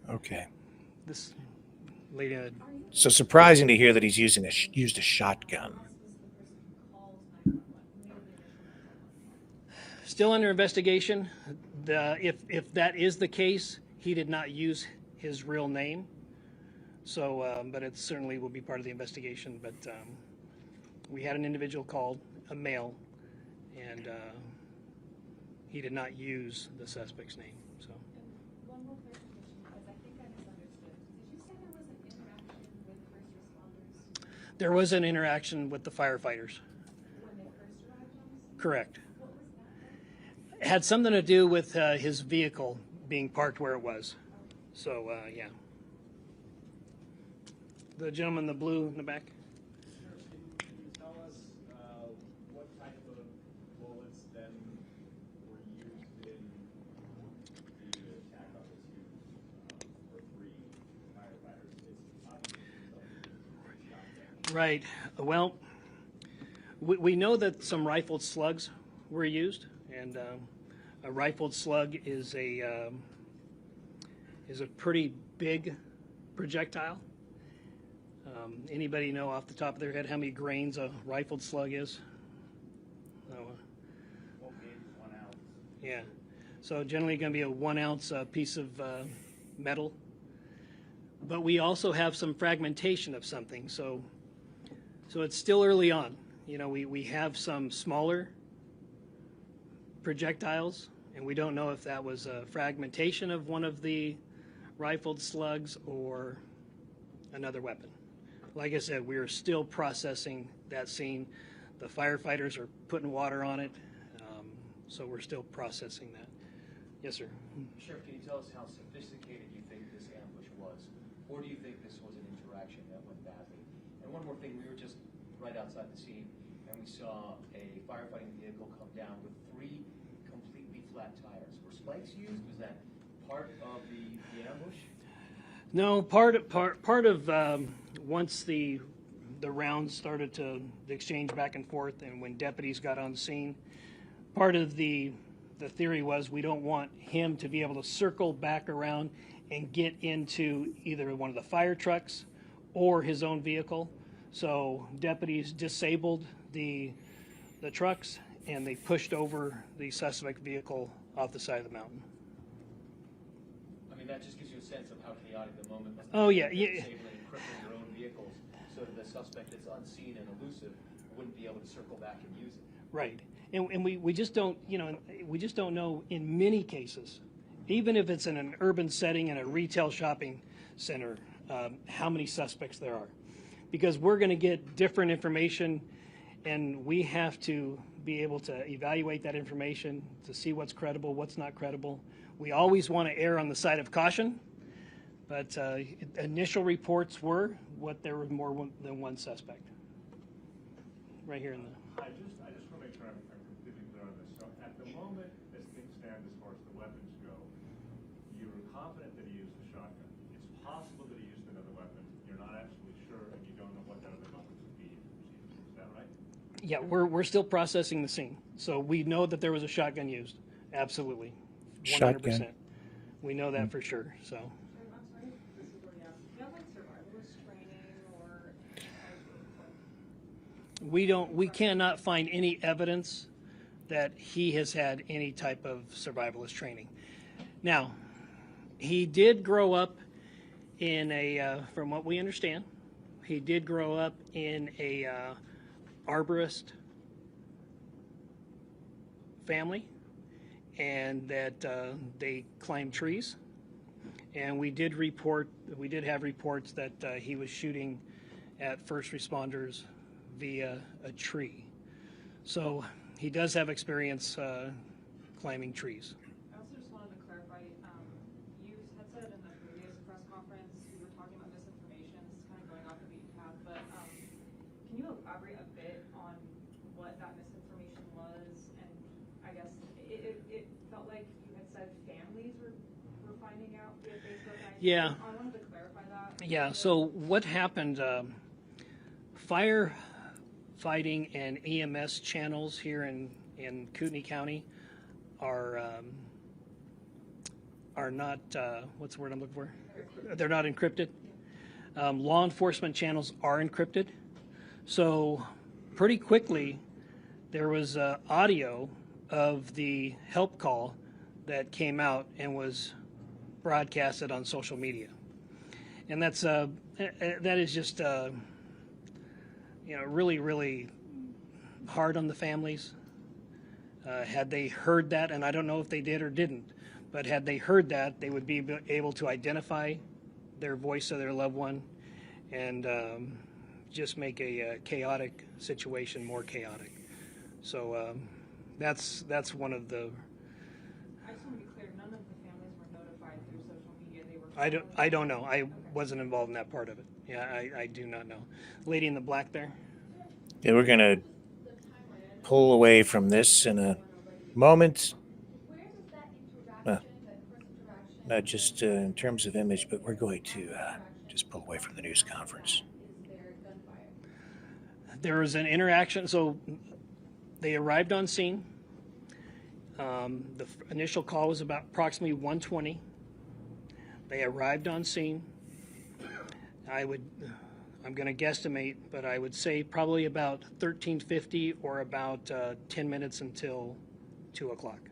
Okay. this lady. So surprising to hear that he's used a shotgun. Still under investigation. If that is the case, he did not use his real name. So, but it certainly will be part of the investigation. But we had an individual called, a male, and he did not use the suspect's name. So. One more clarification, because I think I misunderstood. Did you say there was an interaction with first responders There was an interaction with the firefighters. when they first arrived on the scene? Correct. What was that? It had something to do with his vehicle being parked where it was. So, yeah. The gentleman in the blue in the back. Can you tell us what type of bullets then were used in the attack on the two or three firefighters? It's obviously Right. Well, we know that some rifled slugs were used, and a rifled slug is a pretty big projectile. Anybody know off the top of their head how many grains a rifled slug is? No. 1 ounce. Yeah. So generally going to be a 1 ounce piece of metal. But we also have some fragmentation of something. So it's still early on. You know, we have some smaller projectiles, and we don't know if that was a fragmentation of one of the rifled slugs or another weapon. Like I said, we are still processing that scene. The firefighters are putting water on it, so we're still processing that. Yes, sir. Sheriff, can you tell us how sophisticated you think this ambush was? Or do you think this was an interaction that went badly? And one more thing, we were just right outside the scene, and we saw a firefighting vehicle come down with 3 completely flat tires. Were spikes used? Was that part of the ambush? No, part of once the rounds started to exchange back and forth, and when deputies got on scene, part of the theory was we don't want him to be able to circle back around and get into either one of the fire trucks or his own vehicle. So deputies disabled the trucks, and they pushed over the suspect vehicle off the side of the mountain. I mean, that just gives you a sense of how chaotic the moment must Oh, yeah, yeah. Disabling and crippling your own vehicles so that the suspect that's unseen and elusive wouldn't be able to circle back and use it. Right. And we just don't, we just don't know in many cases, even if it's in an urban setting in a retail shopping center, how many suspects there are. Because we're going to get different information, and we have to be able to evaluate that information to see what's credible, what's not credible. We always want to err on the side of caution, but initial reports were there was more than one suspect. Right here in the... I just want to make sure I'm completely clear on this. So at the moment, as things stand as far as the weapons go, you're confident that he used a shotgun. It's possible that he used another weapon. You're not absolutely sure, and you don't know what that other weapon would be. Is that right? Yeah, we're still processing the scene. So we know that there was a shotgun used. Absolutely. 100%. Shotgun. We know that for sure. So. I'm sorry, this is what you asked. Do you have like survivalist training or We cannot find any evidence that he has had any type of survivalist training. Now, he did grow up in from what we understand, he did grow up in a arborist family, and that they climb trees. And we did have reports that he was shooting at first responders via a tree. So he does have experience climbing trees. I also just wanted to clarify, you had said in the previous press conference, you were talking about misinformation. This is kind of going off the beaten path, but can you elaborate a bit on what that misinformation was? And I guess it felt like you had said families were finding out via Facebook. Yeah. I wanted to clarify that. Yeah, so what happened, firefighting and EMS channels here in Kootenai County are not, what's the word I'm looking for? They're not encrypted. Law enforcement channels are encrypted. So pretty quickly, there was audio of the help call that came out and was broadcasted on social media. And that is just really, really hard on the families. Had they heard that, and I don't know if they did or didn't, but had they heard that, they would be able to identify their voice of their loved one and just make a chaotic situation more chaotic. So that's one of the. I just want to be clear, none of the families were notified through social media. They were. I don't know. I wasn't involved in that part of it. Yeah, I do not know. Lady in the black there. Yeah, we're gonna pull away from this in a moment. Not just in terms of image, but we're going to just pull away from the news conference. There was an interaction. So they arrived on scene. The initial call was about approximately 1:20. They arrived on scene. I'm going to guesstimate, but I would say probably about 13:50 or about 10 minutes until 2 o'clock.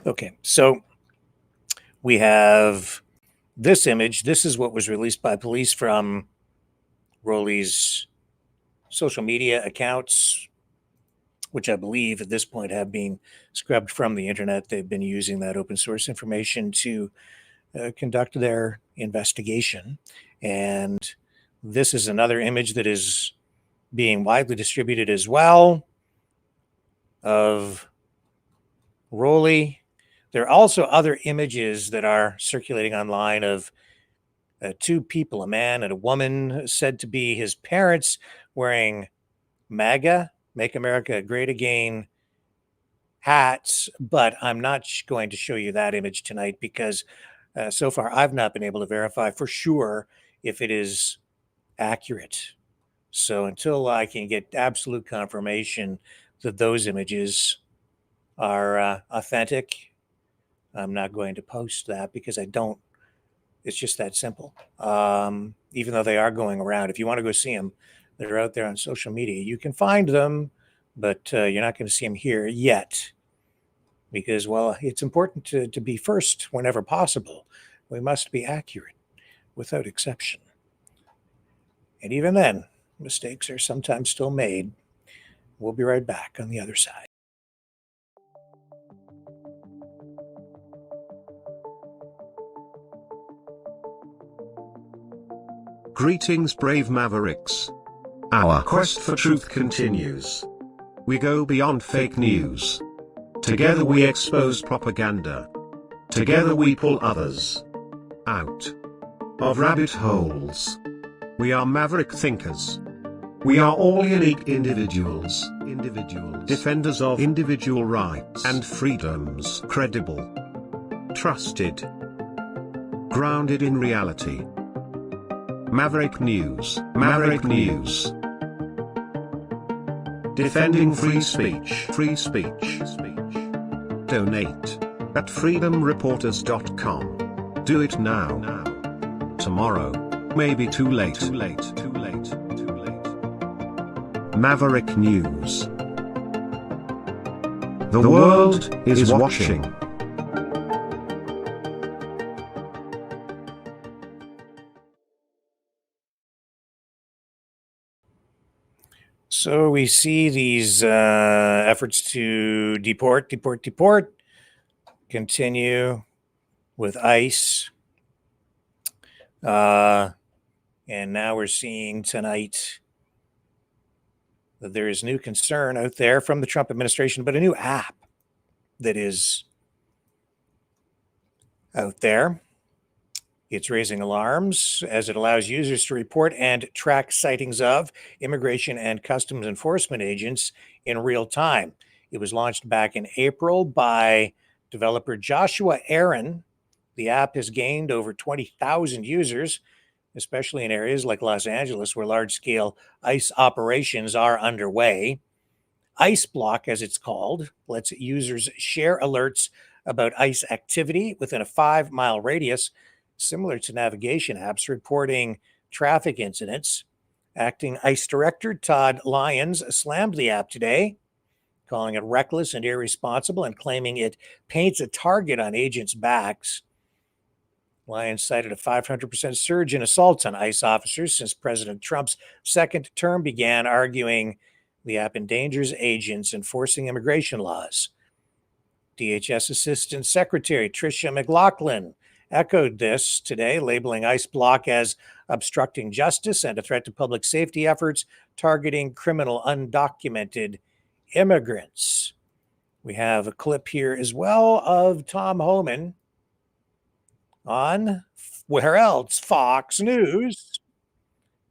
Okay, so we have this image. This is what was released by police from Rowley's social media accounts, which I believe at this point have been scrubbed from the internet. They've been using that open source information to conduct their investigation. And this is another image that is being widely distributed as well of Rowley. There are also other images that are circulating online of two people, a man and a woman, said to be his parents, wearing MAGA, Make America Great Again, hats. But I'm not going to show you that image tonight because so far I've not been able to verify for sure if it is accurate. So until I can get absolute confirmation that those images are authentic, I'm not going to post that because I don't. It's just that simple. Even though they are going around, if you want to go see them, they're out there on social media. You can find them, but you're not going to see them here yet because, well, it's important to be first whenever possible. We must be accurate without exception. And even then, mistakes are sometimes still made. We'll be right back on the other side. Greetings, brave mavericks. Our quest for truth continues. We go beyond fake news. Together we expose propaganda. Together we pull others out of rabbit holes. We are maverick thinkers. We are all unique individuals. Defenders of individual rights and freedoms. Credible. Trusted. Grounded in reality. Maverick News. Maverick News. Defending free speech. Free speech. Donate at freedomreporters.com. Do it now. Tomorrow may be too late. Maverick News. The world is watching. So we see these efforts to deport continue with ICE. And now we're seeing tonight that there is new concern out there from the Trump administration, but a new app that is out there. It's raising alarms as it allows users to report and track sightings of immigration and customs enforcement agents in real time. It was launched back in April by developer Joshua Aaron. The app has gained over 20,000 users, especially in areas like Los Angeles where large-scale ICE operations are underway. ICE Block, as it's called, lets users share alerts about ICE activity within a 5-mile radius, similar to navigation apps reporting traffic incidents. Acting ICE Director Todd Lyons slammed the app today, calling it reckless and irresponsible and claiming it paints a target on agents' backs. Lyons cited a 500% surge in assaults on ICE officers since President Trump's second term began, arguing The app endangers agents enforcing immigration laws. DHS Assistant Secretary Tricia McLaughlin echoed this today, labeling ICE Block as obstructing justice and a threat to public safety efforts targeting criminal undocumented immigrants. We have a clip here as well of Tom Homan on where else? Fox News.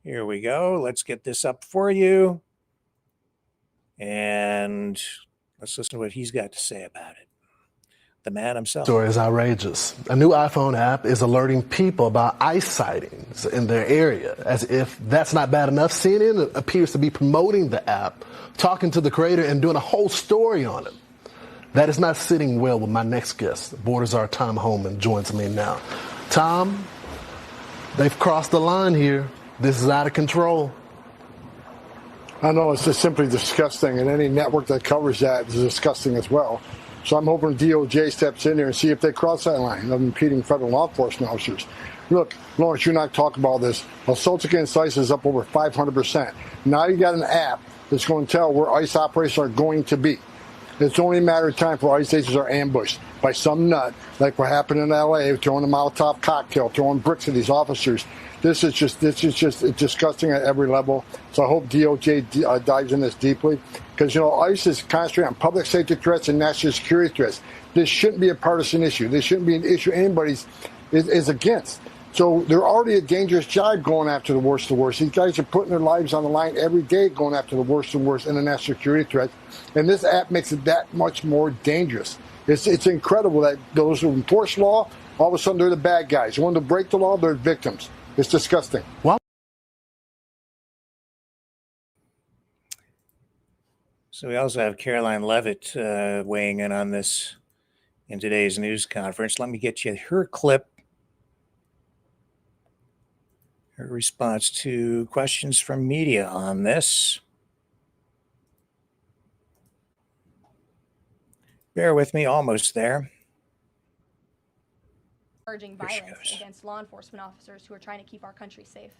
Here we go. Let's get this up for you. And let's listen to what he's got to say about it. The man himself. Story is outrageous. A new iPhone app is alerting people about ICE sightings in their area. As if that's not bad enough, CNN appears to be promoting the app, talking to the creator, and doing a whole story on it. That is not sitting well with my next guest. Border Czar Tom Homan joins me now. Tom, they've crossed the line here. This is out of control. I know, it's just simply disgusting, and any network that covers that is disgusting as well. So I'm hoping DOJ steps in there and see if they cross that line of impeding federal law enforcement officers. Look, Lawrence, you and I talked about this. Assaults against ICE is up over 500%. Now you got an app that's going to tell where ICE operations are going to be. It's only a matter of time for ICE agents are ambushed by some nut, like what happened in L.A., throwing a Molotov cocktail, throwing bricks at these officers. This is just disgusting at every level. So I hope DOJ dives in this deeply, because, you know, ICE is concentrating on public safety threats and national security threats. This shouldn't be a partisan issue. This shouldn't be an issue anybody is against. So they're already a dangerous job going after the worst of the worst. These guys are putting their lives on the line every day going after the worst and worst international security threats. And this app makes it that much more dangerous. It's incredible that those who enforce law, all of a sudden they're the bad guys. The ones who break the law, they're victims. It's disgusting. Well, so we also have Caroline Levitt weighing in on this in today's news conference. Let me get you her clip, her response to questions from media on this. Bear with me, almost there. Urging violence against law enforcement officers who are trying to keep our country safe.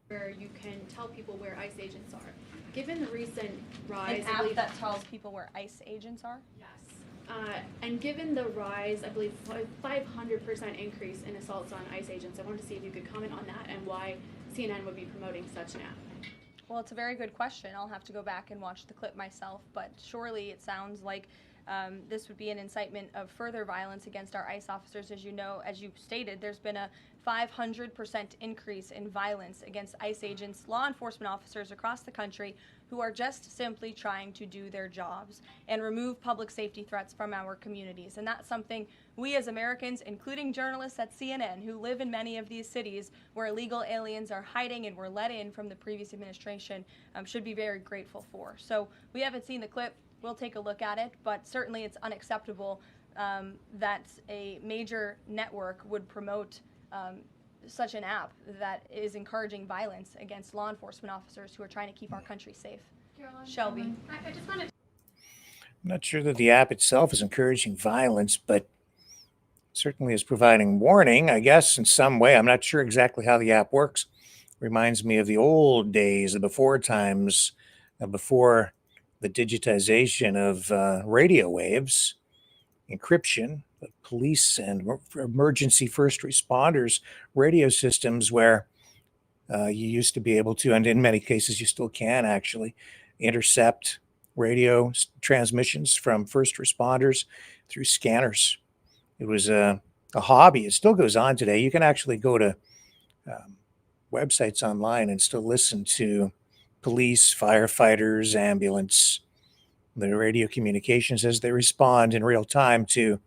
Where you can tell people where ICE agents are. Given the recent rise, An app that tells people where ICE agents are? Yes. And given the rise, I believe 500% increase in assaults on ICE agents, I wanted to see if you could comment on that and why CNN would be promoting such an app. Well, it's a very good question. I'll have to go back and watch the clip myself, but surely it sounds like this would be an incitement of further violence against our ICE officers. As you know, as you stated, there's been a 500% increase in violence against ICE agents, law enforcement officers across the country who are just simply trying to do their jobs and remove public safety threats from our communities. And that's something we as Americans, including journalists at CNN who live in many of these cities where illegal aliens are hiding and were let in from the previous administration, should be very grateful for. So we haven't seen the clip. We'll take a look at it, but certainly it's unacceptable that a major network would promote such an app that is encouraging violence against law enforcement officers who are trying to keep our country safe. Caroline, Shelby. I just wanted. I'm not sure that the app itself is encouraging violence, but certainly is providing warning, I guess, in some way. I'm not sure exactly how the app works. Reminds me of the old days, the before times, before the digitization of radio waves, encryption, police and emergency first responders radio systems, where you used to be able to, and in many cases you still can actually, intercept radio transmissions from first responders through scanners. It was a hobby. It still goes on today. You can actually go to websites online and still listen to police, firefighters, ambulance, the radio communications as they respond in real time to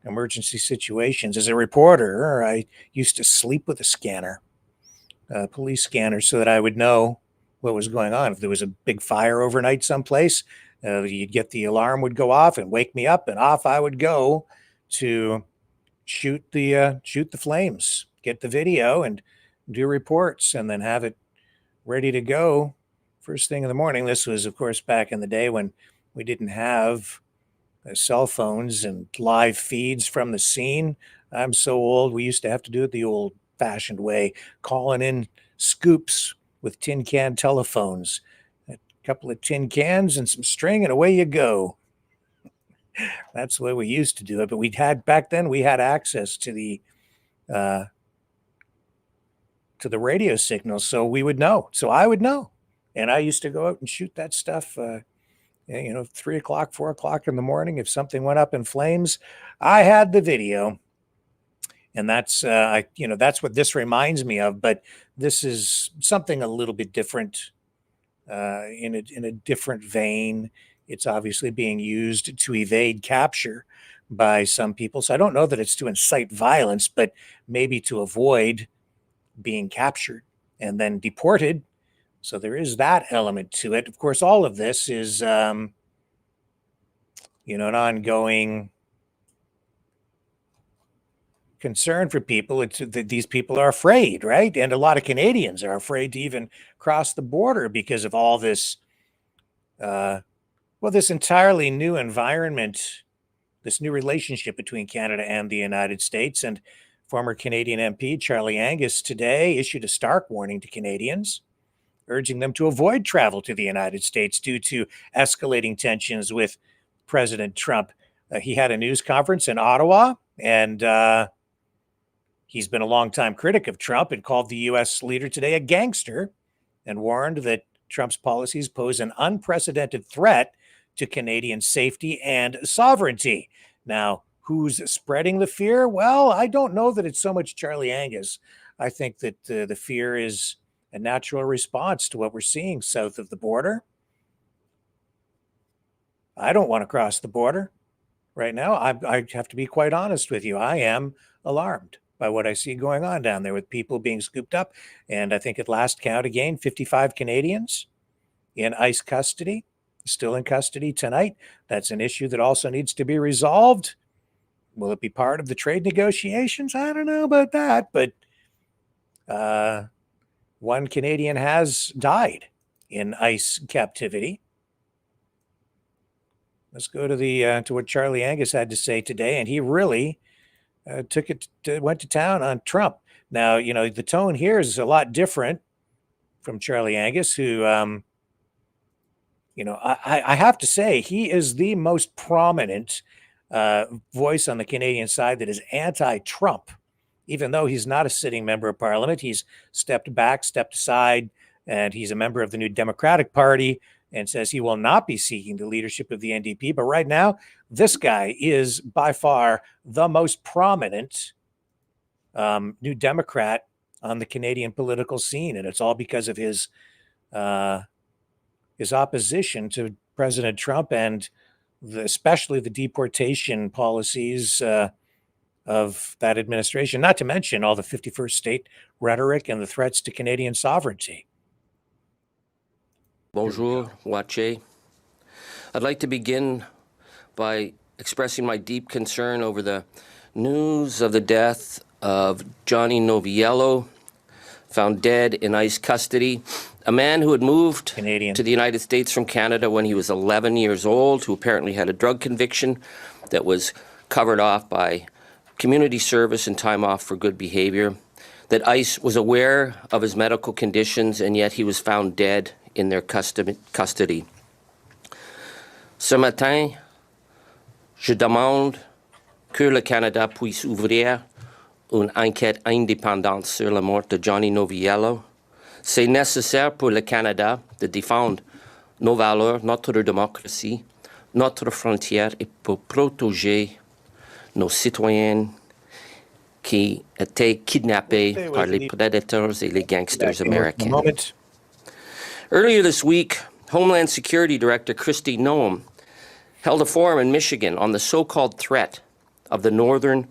emergency situations. As a reporter, I used to sleep with a scanner, a police scanner, so that I would know what was going on. If there was a big fire overnight someplace, you'd get the alarm would go off and wake me up, and off I would go to shoot the flames, get the video, and do reports, and then have it ready to go first thing in the morning. This was, of course, back in the day when we didn't have cell phones and live feeds from the scene. I'm so old. We used to have to do it the old-fashioned way, calling in scoops with tin can telephones, couple of tin cans and some string, and away you go. That's the way we used to do it. But back then we had access to the radio signals, so we would know. So I would know, and I used to go out and shoot that stuff. 3 o'clock, 4 o'clock in the morning. If something went up in flames, I had the video. And that's that's what this reminds me of. But this is something a little bit different, in a different vein. It's obviously being used to evade capture by some people. So I don't know that it's to incite violence, but maybe to avoid being captured and then deported. So there is that element to it. Of course, all of this is, an ongoing concern for people. It's that these people are afraid, right? And a lot of Canadians are afraid to even cross the border because of all this, this entirely new environment, this new relationship between Canada and the United States. And former Canadian MP Charlie Angus today issued a stark warning to Canadians, urging them to avoid travel to the United States due to escalating tensions with President Trump. He had a news conference in Ottawa, and he's been a longtime critic of Trump and called the U.S. leader today a gangster and warned that Trump's policies pose an unprecedented threat to Canadian safety and sovereignty. Now, who's spreading the fear? Well, I don't know that it's so much Charlie Angus. I think that the fear is a natural response to what we're seeing south of the border. I don't want to cross the border right now. I have to be quite honest with you. I am alarmed by what I see going on down there with people being scooped up. And I think at last count again, 55 Canadians in ICE custody, still in custody tonight. That's an issue that also needs to be resolved. Will it be part of the trade negotiations? I don't know about that, but one Canadian has died in ICE captivity. Let's go to to what Charlie Angus had to say today, and he really went to town on Trump. Now, the tone here is a lot different from Charlie Angus, who, I have to say, he is the most prominent voice on the Canadian side that is anti-Trump. Even though he's not a sitting member of Parliament, he's stepped back, stepped aside, and he's a member of the New Democratic Party and says he will not be seeking the leadership of the NDP. But right now, this guy is by far the most prominent New Democrat on the Canadian political scene, and it's all because of his opposition to President Trump and especially the deportation policies of that administration, not to mention all the 51st state rhetoric and the threats to Canadian sovereignty. Bonjour, Wache. I'd like to begin by expressing my deep concern over the news of the death of Johnny Noviello, found dead in ICE custody, a man who had moved to the United States from Canada when he was 11 years old, who apparently had a drug conviction that was covered off by community service and time off for good behavior, that ICE was aware of his medical conditions, and yet he was found dead in their custody. Ce matin, je demande que le Canada puisse ouvrir une enquête indépendante sur la mort de Johnny Noviello. C'est nécessaire pour le Canada de défendre nos valeurs, notre démocratie, notre frontière et pour protéger nos citoyens qui étaient kidnappés par les predators et les gangsters américains. Earlier this week, Homeland Security Director Kristi Noem held a forum in Michigan on the so-called threat of the northern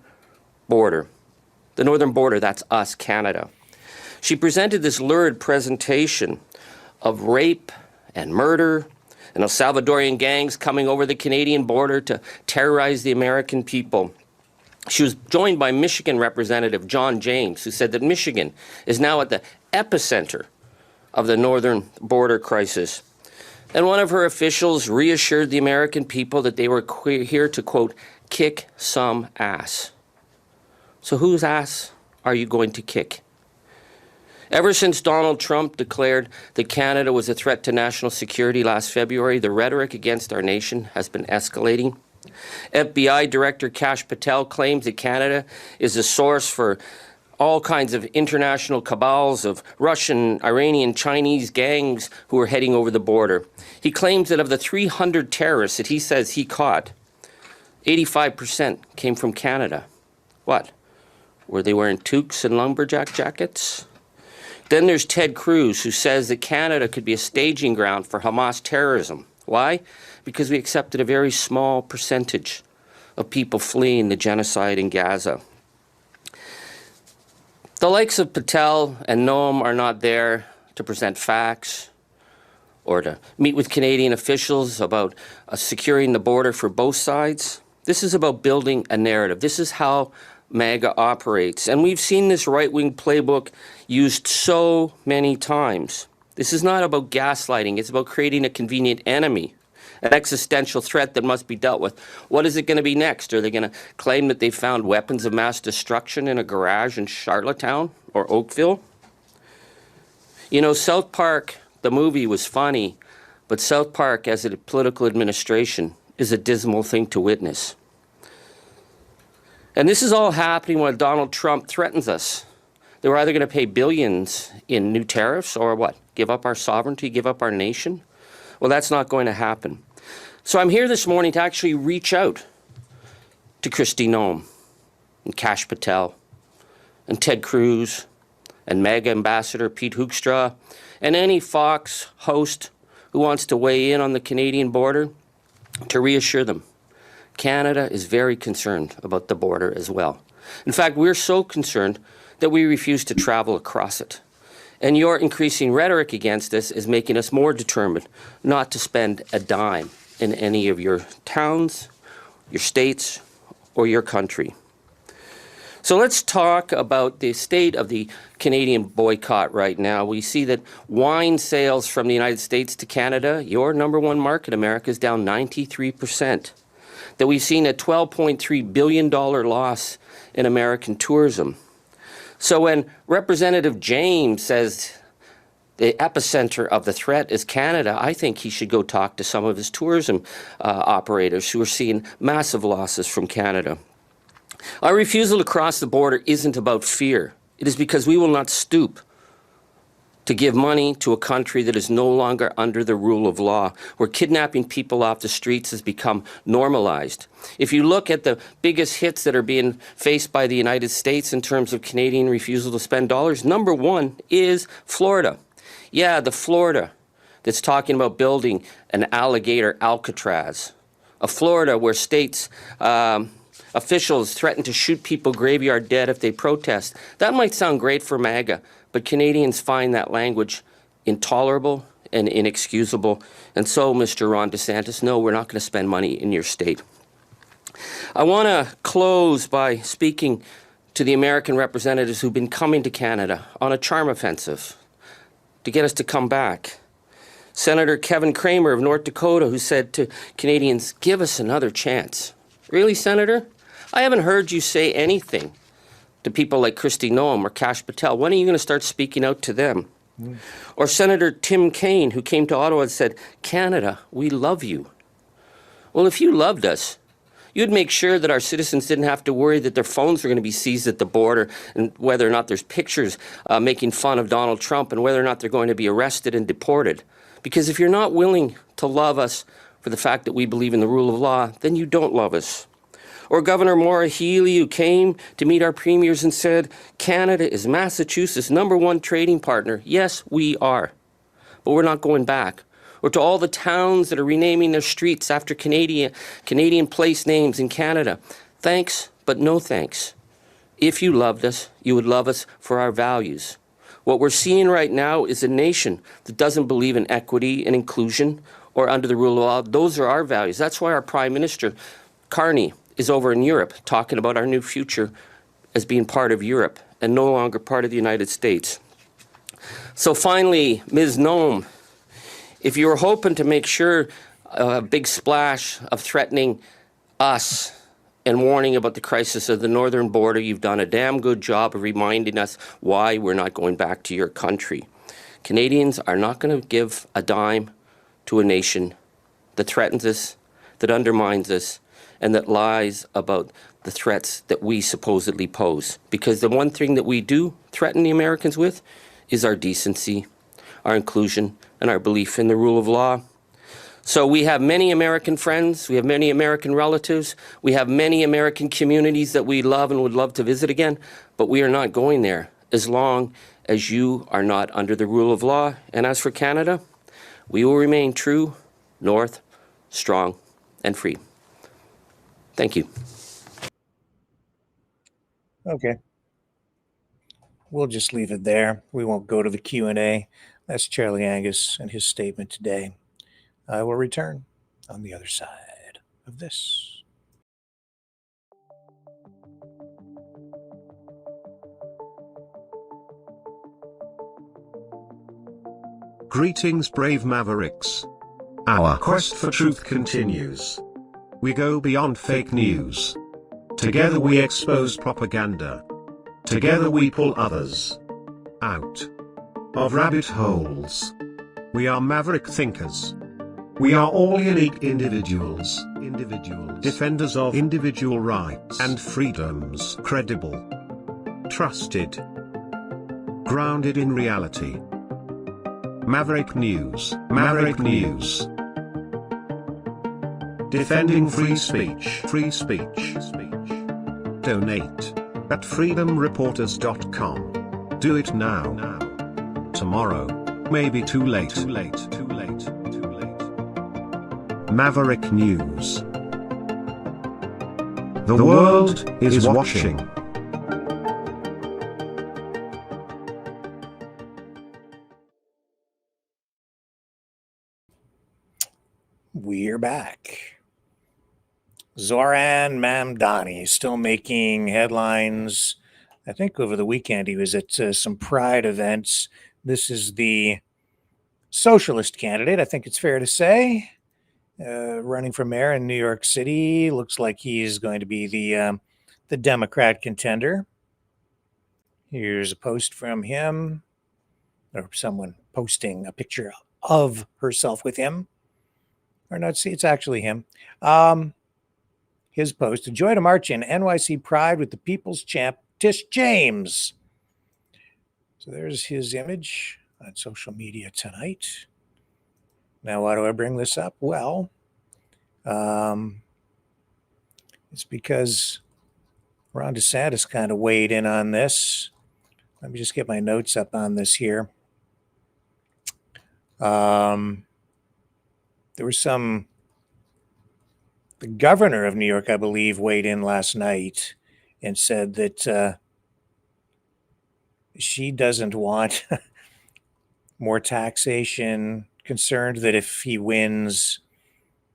border. The northern border, that's us, Canada. She presented this lurid presentation of rape and murder and of Salvadorian gangs coming over the Canadian border to terrorize the American people. She was joined by Michigan Representative John James, who said that Michigan is now at the epicenter of the northern border crisis. And one of her officials reassured the American people that they were here to, quote, kick some ass. So whose ass are you going to kick? Ever since Donald Trump declared that Canada was a threat to national security last February, the rhetoric against our nation has been escalating. FBI Director Kash Patel claims that Canada is a source for all kinds of international cabals of Russian, Iranian, Chinese gangs who are heading over the border. He claims that of the 300 terrorists that he says he caught, 85% came from Canada. What? Were they wearing toques and lumberjack jackets? Then there's Ted Cruz, who says that Canada could be a staging ground for Hamas terrorism. Why? Because we accepted a very small percentage of people fleeing the genocide in Gaza. The likes of Patel and Noam are not there to present facts or to meet with Canadian officials about securing the border for both sides. This is about building a narrative. This is how MAGA operates. And we've seen this right-wing playbook used so many times. This is not about gaslighting. It's about creating a convenient enemy, an existential threat that must be dealt with. What is it going to be next? Are they going to claim that they found weapons of mass destruction in a garage in Charlottetown or Oakville? You know, South Park, the movie, was funny, but South Park as a political administration is a dismal thing to witness. And this is all happening while Donald Trump threatens us. They were either going to pay billions in new tariffs or what? Give up our sovereignty, give up our nation? Well, that's not going to happen. So I'm here this morning to actually reach out to Kristi Noem and Kash Patel and Ted Cruz and MAGA Ambassador Pete Hoekstra and any Fox host who wants to weigh in on the Canadian border to reassure them. Canada is very concerned about the border as well. In fact, we're so concerned that we refuse to travel across it. And your increasing rhetoric against us is making us more determined not to spend a dime in any of your towns, your states, or your country. So let's talk about the state of the Canadian boycott right now. We see that wine sales from the United States to Canada, your number one market, America, is down 93%. That we've seen a $12.3 billion loss in American tourism. So when Representative James says the epicenter of the threat is Canada, I think he should go talk to some of his tourism operators who are seeing massive losses from Canada. Our refusal to cross the border isn't about fear. It is because we will not stoop to give money to a country that is no longer under the rule of law, where kidnapping people off the streets has become normalized. If you look at the biggest hits that are being faced by the United States in terms of Canadian refusal to spend dollars, number one is Florida. Yeah, the Florida that's talking about building an alligator Alcatraz. A Florida where states officials threaten to shoot people graveyard dead if they protest. That might sound great for MAGA, but Canadians find that language intolerable and inexcusable. And so, Mr. Ron DeSantis, no, we're not going to spend money in your state. I want to close by speaking to the American representatives who've been coming to Canada on a charm offensive to get us to come back. Senator Kevin Cramer of North Dakota, who said to Canadians, give us another chance. Really, Senator? I haven't heard you say anything to people like Kristi Noem or Kash Patel. When are you going to start speaking out to them? Or Senator Tim Kaine, who came to Ottawa and said, Canada, we love you. Well, if you loved us, you'd make sure that our citizens didn't have to worry that their phones were going to be seized at the border and whether or not there's pictures making fun of Donald Trump and whether or not they're going to be arrested and deported. Because if you're not willing to love us for the fact that we believe in the rule of law, then you don't love us. Or Governor Maura Healey, who came to meet our premiers and said, Canada is Massachusetts' #1 trading partner. Yes, we are, but we're not going back. Or to all the towns that are renaming their streets after Canadian place names in Canada. Thanks, but no thanks. If you loved us, you would love us for our values. What we're seeing right now is a nation that doesn't believe in equity and inclusion or under the rule of law. Those are our values. That's why our Prime Minister, Carney, is over in Europe talking about our new future as being part of Europe and no longer part of the United States. So finally, Ms. Noem, if you were hoping to make sure a big splash of threatening us and warning about the crisis of the northern border, you've done a damn good job of reminding us why we're not going back to your country. Canadians are not going to give a dime to a nation that threatens us, that undermines us, and that lies about the threats that we supposedly pose. Because the one thing that we do threaten the Americans with is our decency, our inclusion, and our belief in the rule of law. So we have many American friends, we have many American relatives, we have many American communities that we love and would love to visit again, but we are not going there as long as you are not under the rule of law. And as for Canada, we will remain true, north, strong, and free. Thank you. Okay. We'll just leave it there. We won't go to the Q&A. That's Charlie Angus and his statement today. I will return on the other side of this. Greetings, brave mavericks. Our quest for truth continues. We go beyond fake news. Together we expose propaganda. Together we pull others out of rabbit holes. We are maverick thinkers. We are all unique individuals, defenders of individual rights and freedoms, credible, trusted, grounded in reality. Maverick News, Maverick News. Defending free speech, free speech. Donate at freedomreporters.com. Do it now. Tomorrow may be too late. Maverick News. The world is watching. We're back. Zoran Mamdani still making headlines. I think over the weekend he was at some Pride events. This is the socialist candidate, I think it's fair to say, running for mayor in New York City. Looks like he's going to be the Democrat contender. Here's a post from him, or someone posting a picture of herself with him. Or not, see, it's actually him. His post, a joy to march in NYC Pride with the People's Champ, Tish James. So there's his image on social media tonight. Now, why do I bring this up? Well, it's because Ron DeSantis kind of weighed in on this. Let me just get my notes up on this here. There was the governor of New York, I believe, weighed in last night and said that she doesn't want more taxation, concerned that if he wins,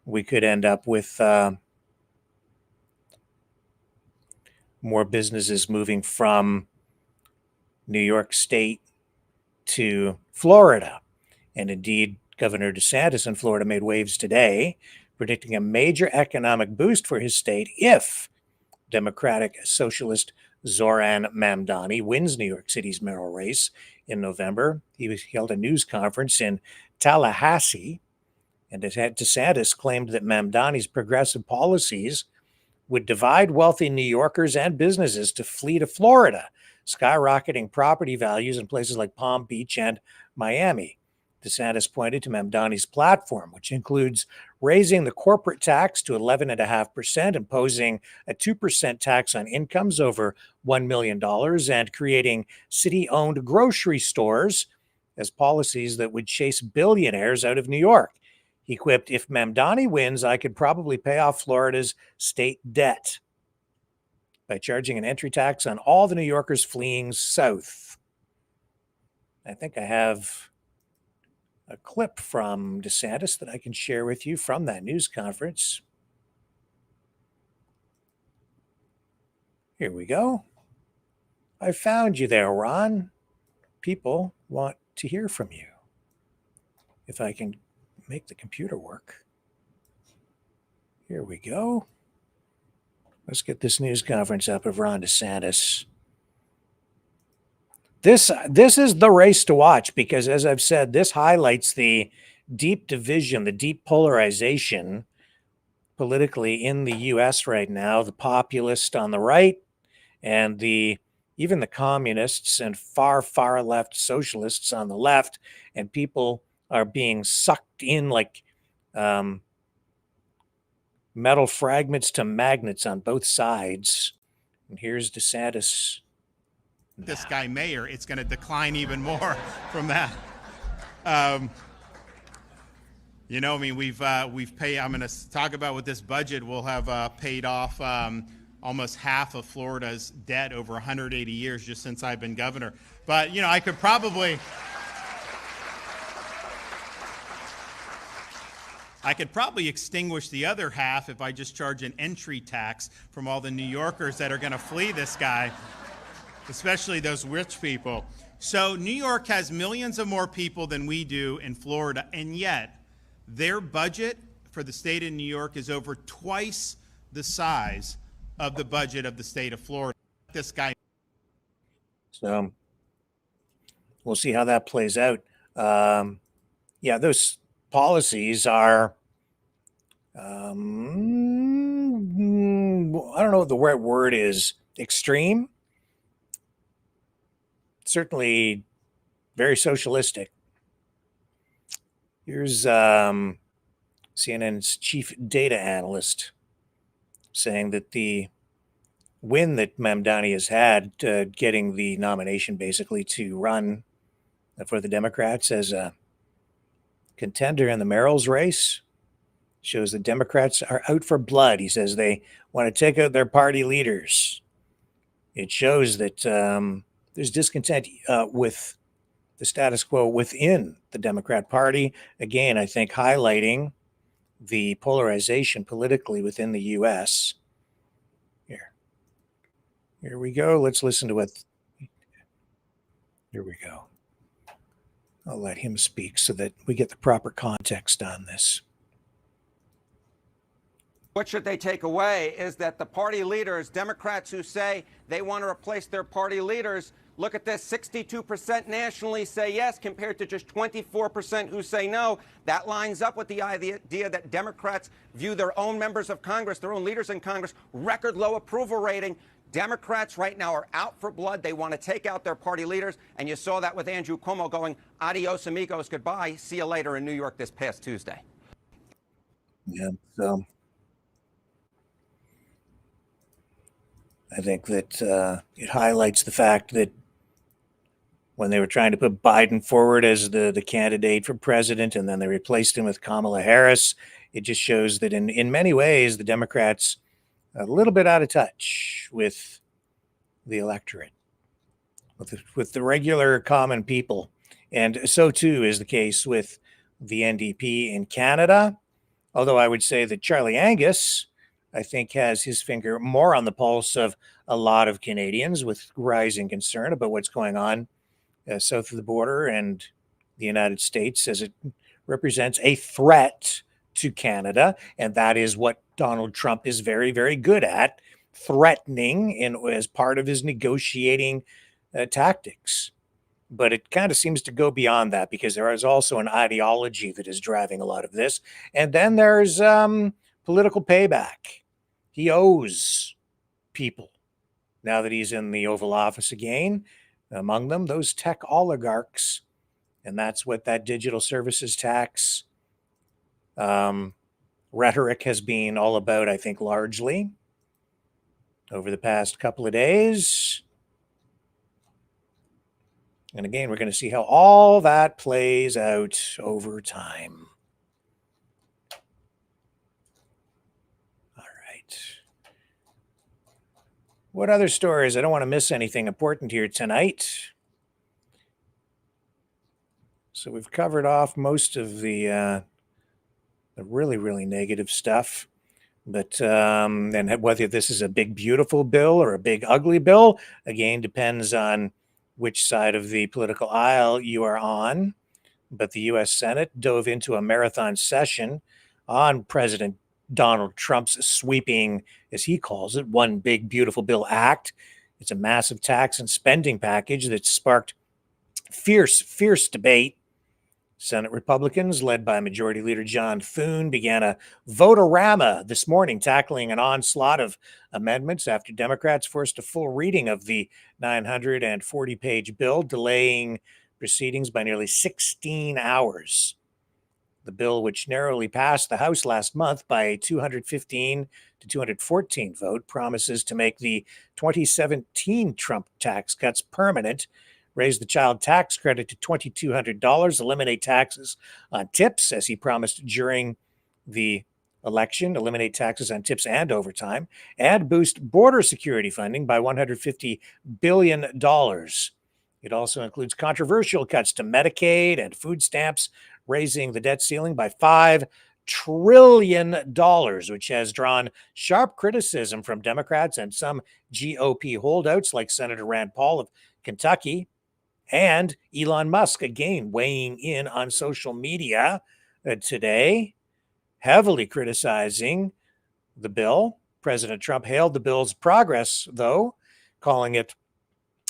we could end up with more businesses moving from New York State to Florida. And indeed, Governor DeSantis in Florida made waves today, predicting a major economic boost for his state if Democratic Socialist Zoran Mamdani wins New York City's mayoral race in November. He held a news conference in Tallahassee, and DeSantis claimed that Mamdani's progressive policies would divide wealthy New Yorkers and businesses to flee to Florida, skyrocketing property values in places like Palm Beach and Miami. DeSantis pointed to Mamdani's platform, which includes raising the corporate tax to 11.5%, imposing a 2% tax on incomes over $1 million, and creating city-owned grocery stores as policies that would chase billionaires out of New York. He quipped, "If Mamdani wins, I could probably pay off Florida's state debt by charging an entry tax on all the New Yorkers fleeing south." I think I have a clip from DeSantis that I can share with you from that news conference. Here we go. I found you there, Ron. People want to hear from you. If I can make the computer work. Here we go. Let's get this news conference up of Ron DeSantis. This is the race to watch because, as I've said, this highlights the deep division, the deep polarization politically in the U.S. right now. The populist on the right and even the communists and far left socialists on the left, and people are being sucked in like metal fragments to magnets on both sides. And here's DeSantis. This guy mayor, it's going to decline even more from that. You know, I mean, we've paid. I'm going to talk about with this budget. We'll have paid off almost half of Florida's debt over 180 years just since I've been governor. But you know, I could probably extinguish the other half if I just charge an entry tax from all the New Yorkers that are going to flee this guy, especially those rich people. So New York has millions of more people than we do in Florida, and yet their budget for the state of New York is over twice the size of the budget of the state of Florida. This guy. So we'll see how that plays out. Yeah, those policies are, I don't know what the right word is, extreme. Certainly very socialistic. Here's CNN's chief data analyst saying that the win that Mamdani has had getting the nomination basically to run for the Democrats as a contender in the mayoral's race shows that Democrats are out for blood. He says they want to take out their party leaders. It shows that there's discontent with the status quo within the Democrat Party. Again, I think highlighting the polarization politically within the U.S. Here we go. Let's listen to what. Here we go. I'll let him speak so that we get the proper context on this. What should they take away is that the party leaders, Democrats who say they want to replace their party leaders, look at this, 62% nationally say yes compared to just 24% who say no. That lines up with the idea that Democrats view their own members of Congress, their own leaders in Congress, record low approval rating. Democrats right now are out for blood. They want to take out their party leaders. And you saw that with Andrew Cuomo going, adios, amigos, goodbye. See you later in New York this past Tuesday. Yeah, so I think that it highlights the fact that when they were trying to put Biden forward as the candidate for president and then they replaced him with Kamala Harris, it just shows that in many ways, the Democrats are a little bit out of touch with the electorate, with the regular common people. And so too is the case with the NDP in Canada. Although I would say that Charlie Angus, I think, has his finger more on the pulse of a lot of Canadians with rising concern about what's going on south of the border and the United States, as it represents a threat to Canada. And that is what Donald Trump is very, very good at, threatening as part of his negotiating tactics. But it kind of seems to go beyond that because there is also an ideology that is driving a lot of this. And then there's political payback. He owes people now that he's in the Oval Office again. Among them, those tech oligarchs. And that's what that digital services tax rhetoric has been all about, I think, largely over the past couple of days. And again, we're going to see how all that plays out over time. All right. What other stories? I don't want to miss anything important here tonight. So we've covered off most of the really, really negative stuff. But and whether this is a big, beautiful bill or a big, ugly bill, again, depends on which side of the political aisle you are on. But the U.S. Senate dove into a marathon session on President Donald Trump's sweeping, as he calls it, one big beautiful bill act. It's a massive tax and spending package that sparked fierce debate. Senate Republicans, led by Majority Leader John Thune, began a vote-a-rama this morning, tackling an onslaught of amendments after Democrats forced a full reading of the 940-page bill, delaying proceedings by nearly 16 hours. The bill, which narrowly passed the House last month by a 215 to 214 vote, promises to make the 2017 Trump tax cuts permanent, raise the child tax credit to $2,200, eliminate taxes on tips, as he promised during the election, eliminate taxes on tips and overtime, and boost border security funding by $150 billion. It also includes controversial cuts to Medicaid and food stamps, raising the debt ceiling by $5 trillion, which has drawn sharp criticism from Democrats and some GOP holdouts like Senator Rand Paul of Kentucky. And Elon Musk, again, weighing in on social media today, heavily criticizing the bill. President Trump hailed the bill's progress, though, calling it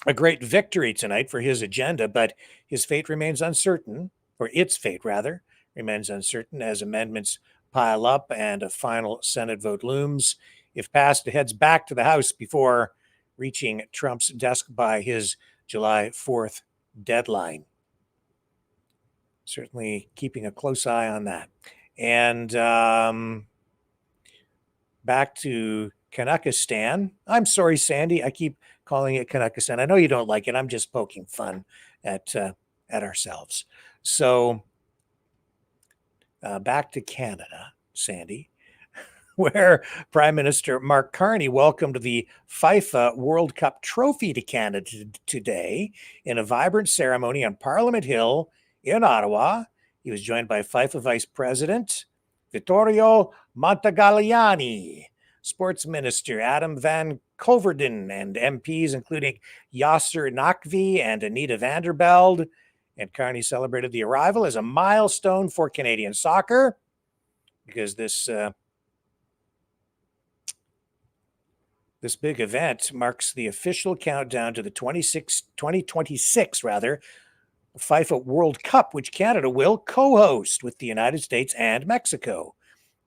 a great victory tonight for his agenda, but his fate remains uncertain, or its fate, rather, remains uncertain as amendments pile up and a final Senate vote looms. If passed, it heads back to the House before reaching Trump's desk by his July 4th deadline. Certainly keeping a close eye on that. And back to Kanakistan. I'm sorry, Sandy. I keep calling it Kanakistan. I know you don't like it. I'm just poking fun at ourselves. So back to Canada, Sandy, where Prime Minister Mark Carney welcomed the FIFA World Cup trophy to Canada today in a vibrant ceremony on Parliament Hill in Ottawa. He was joined by FIFA Vice President Vittorio Montegagliani, Sports Minister Adam Van Coverden, and MPs including Yasser Naqvi and Anita Vandervelde. And Carney celebrated the arrival as a milestone for Canadian soccer because this big event marks the official countdown to the 2026 FIFA World Cup, which Canada will co-host with the United States and Mexico,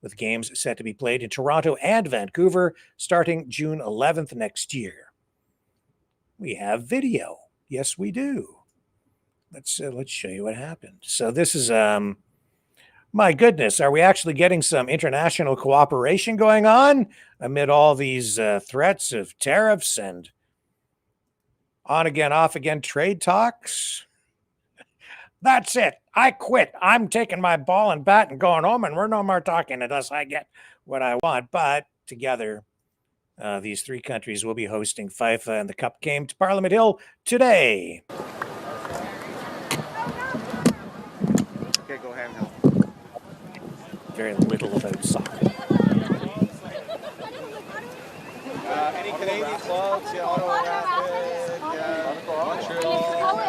with games set to be played in Toronto and Vancouver starting June 11th next year. We have video. Yes, we do. Let's show you what happened. So this is my goodness, are we actually getting some international cooperation going on amid all these threats of tariffs and on again, off again trade talks? That's it. I quit. I'm taking my ball and bat and going home, and we're no more talking unless I get what I want. But together, these three countries will be hosting FIFA, and the Cup came to Parliament Hill today. Okay, go ahead, Hill. Very little about soccer. Any Canadian clubs? Yeah, Ottawa Rapid, Montreal.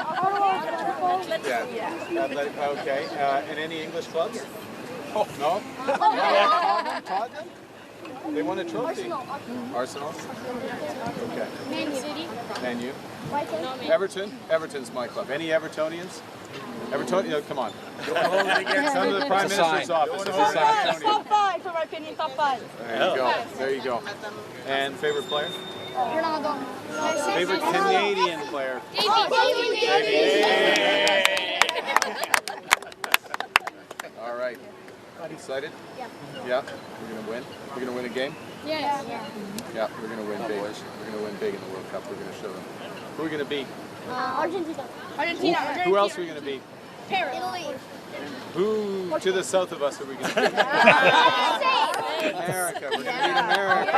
Yeah. Okay. And any English clubs? Oh, no? Tottenham? They won a trophy. Arsenal? Okay. Man U. Everton? Everton's my club. Any Evertonians? Evertonians? Come on. Some of the Prime Minister's office. Top five, for my opinion, top five. There you go. There you go. And favorite player? Ronaldo. Favorite Canadian player? All right. Excited? Yeah. Yeah? We're going to win? We're going to win a game? Yes. Yeah, we're going to win big. We're going to win big in the World Cup. We're going to show them. Who are we going to beat? Argentina. Who else are we going to beat? Paris. Italy. Who to the south of us are we going to beat? America. We're going to beat America.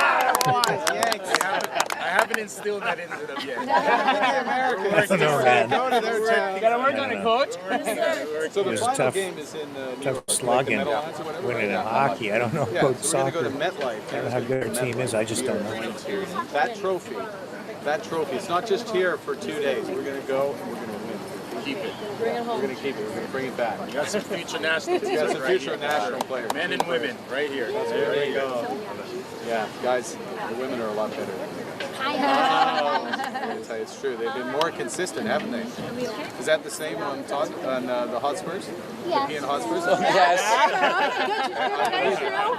I haven't instilled that into them yet. America. You got to work on it, coach. So the final game is in tough slogging, winning in hockey. I don't know about soccer. Go to MetLife. I don't know how good our team is. I just don't know. That trophy, it's not just here for 2 days. We're going to go and we're going to win. keep it. Bring it home. We're going to keep it. We're going to bring it back. You got some future national teams. You got some right future here. national players. Men and women, right here. There you go. Yeah, guys, the women are a lot better. I'm going to tell you, it's true. They've been more consistent, haven't they? Is that the same on Todd, on the Hotspurs? Yes. The Peon Hotspurs? Yes.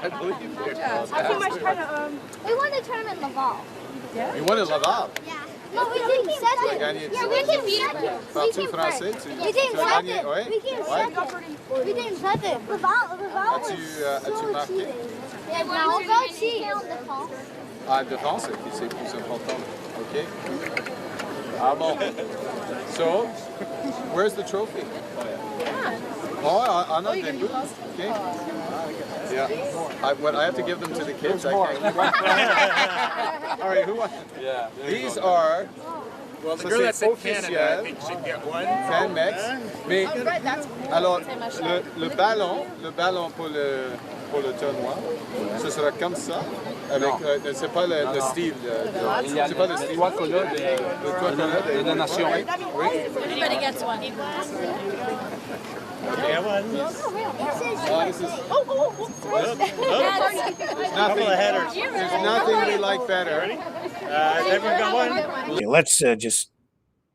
I believe you. We won the tournament in Laval. You won at Laval? Yeah. No, we came second. gagné. Yeah, we came second. Parti We came français, first. tu We came as gagné, second. oui? We came Ouais. second. We came second. Laval was As-tu so marqué? cheated. Yeah, now go cheat. Ah, défense, c'est plus important. OK. Ah bon. So, where's the trophy? Oh, on a début. Okay. Yeah. I have to give them to the kids. I can't. All right, who wants? Yeah. These are. Well, the girl that's in Canada, I think should get one. Fan Mex. Mais, alors, le ballon pour le tournoi, ce sera comme ça. Avec, c'est pas le style. C'est pas le style. Le de la nation. Oui. Everybody gets one. This is. There's nothing we like better. Everyone got one? Okay, let's just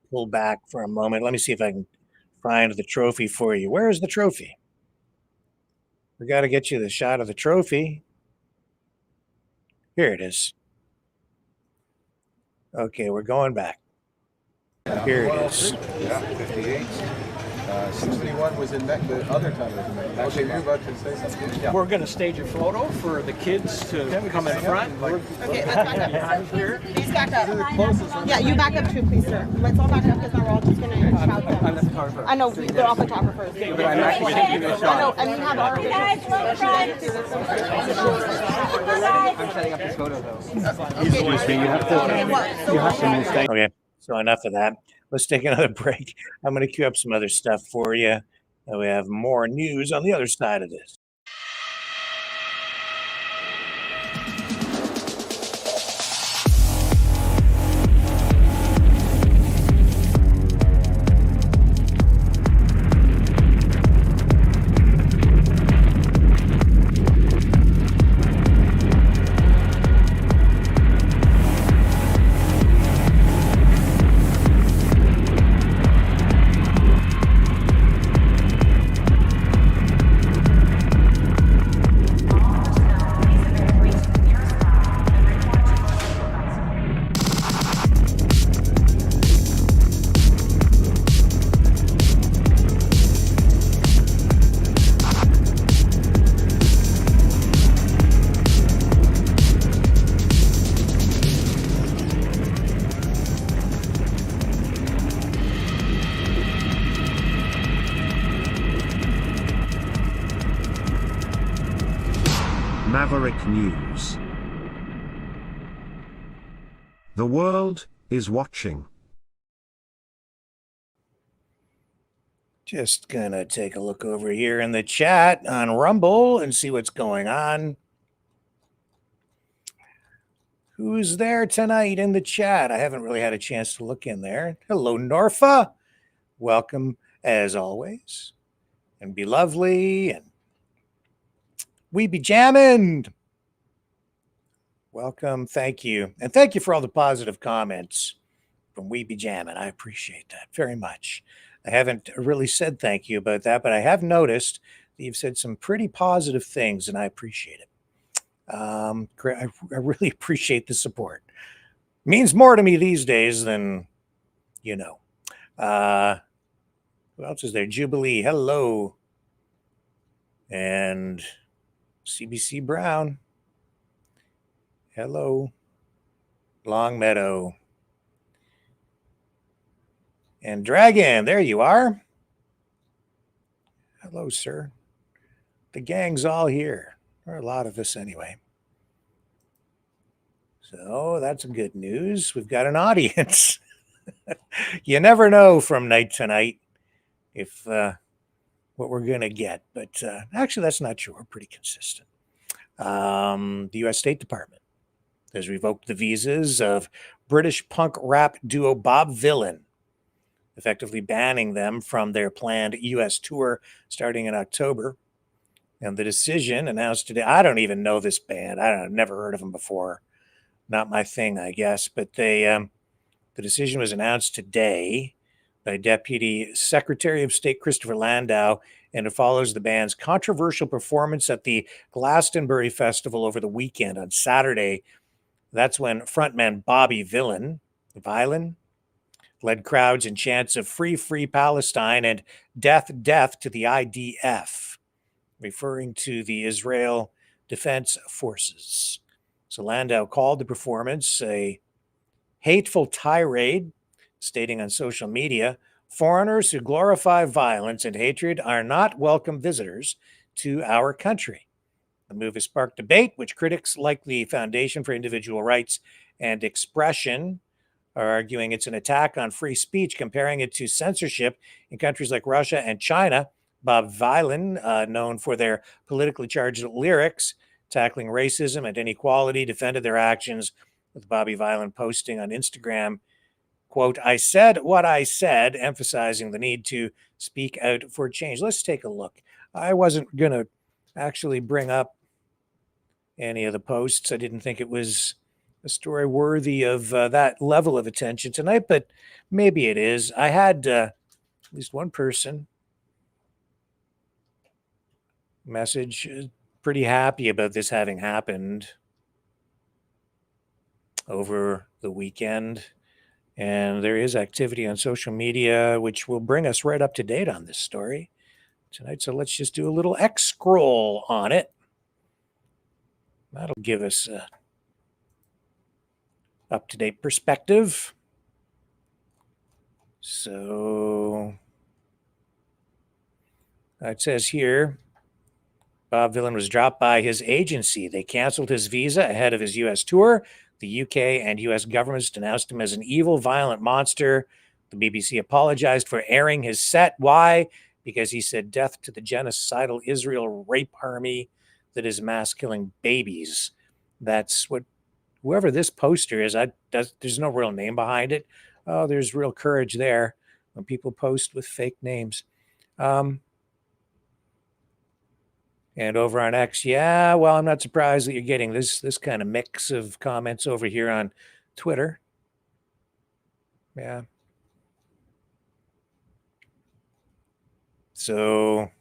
pull back for a moment. Let me see if I can find the trophy for you. Where is the trophy? We got to get you the shot of the trophy. Here it is. Okay, we're going back. Here it is. Yeah, 58. 61 was in the other time. Okay, you're about to say something. Yeah. We're going to stage a photo for the kids to come in front. Okay, let's back up. Please back up. Yeah, you back up too, please, sir. Let's all back up because we're all just going to shout them. I'm the photographer. I know, they're all photographers. But I'm actually taking a shot. I know, and we have our I'm setting up this photo, though. Okay, so enough of that. Let's take another break. I'm going to queue up some other stuff for you. And we have more news on the other side of this. Maverick News. The world is watching. Just gonna take a look over here in the chat on Rumble and see what's going on. Who's there tonight in the chat? I haven't really had a chance to look in there. Hello, Norfa. Welcome as always. And be lovely. And we be jamming. Welcome. Thank you. And thank you for all the positive comments from We Be Jamming. I appreciate that very much. I haven't really said thank you about that, but I have noticed that you've said some pretty positive things, and I appreciate it. I really appreciate the support. Means more to me these days than, you know. Who else is there? Jubilee. Hello. And CBC Brown. Hello. Long Meadow. And Dragon, there you are. Hello, sir. The gang's all here. Or a lot of us anyway. So that's good news. We've got an audience. You never know from night to night if what we're going to get. But actually, that's not true. We're pretty consistent. The U.S. State Department has revoked the visas of British punk rap duo Bob Vylan, effectively banning them from their planned U.S. tour starting in October. And the decision announced today, I don't even know this band. I've never heard of them before. Not my thing, I guess. But the decision was announced today by Deputy Secretary of State Christopher Landau, and it follows the band's controversial performance at the Glastonbury Festival over the weekend. On Saturday, that's when frontman Bobby Villain led crowds in chants of "Free, Free Palestine" and "Death, Death to the IDF," referring to the Israel Defense Forces. So Landau called the performance a hateful tirade, stating on social media, "Foreigners who glorify violence and hatred are not welcome visitors to our country." The move has sparked debate, which critics like the Foundation for Individual Rights and Expression are arguing it's an attack on free speech, comparing it to censorship in countries like Russia and China. Bob Vylan, known for their politically charged lyrics, tackling racism and inequality, defended their actions, with Bobby Vylan posting on Instagram, quote, "I said what I said," emphasizing the need to speak out for change. Let's take a look. I wasn't going to actually bring up any of the posts. I didn't think it was a story worthy of that level of attention tonight, but maybe it is. I had at least one person message pretty happy about this having happened over the weekend. And there is activity on social media, which will bring us right up to date on this story tonight. So let's just do a little X scroll on it. That'll give us a up-to-date perspective. So it says here, Bob Villain was dropped by his agency. They canceled his visa ahead of his U.S. tour. The UK and U.S. governments denounced him as an evil, violent monster. The BBC apologized for airing his set. Why? Because he said death to the genocidal Israel rape army that is mass killing babies. That's what whoever this poster is, there's no real name behind it. Oh, there's real courage there when people post with fake names. And over on X, yeah, well, I'm not surprised that you're getting this kind of mix of comments over here on Twitter. Yeah. So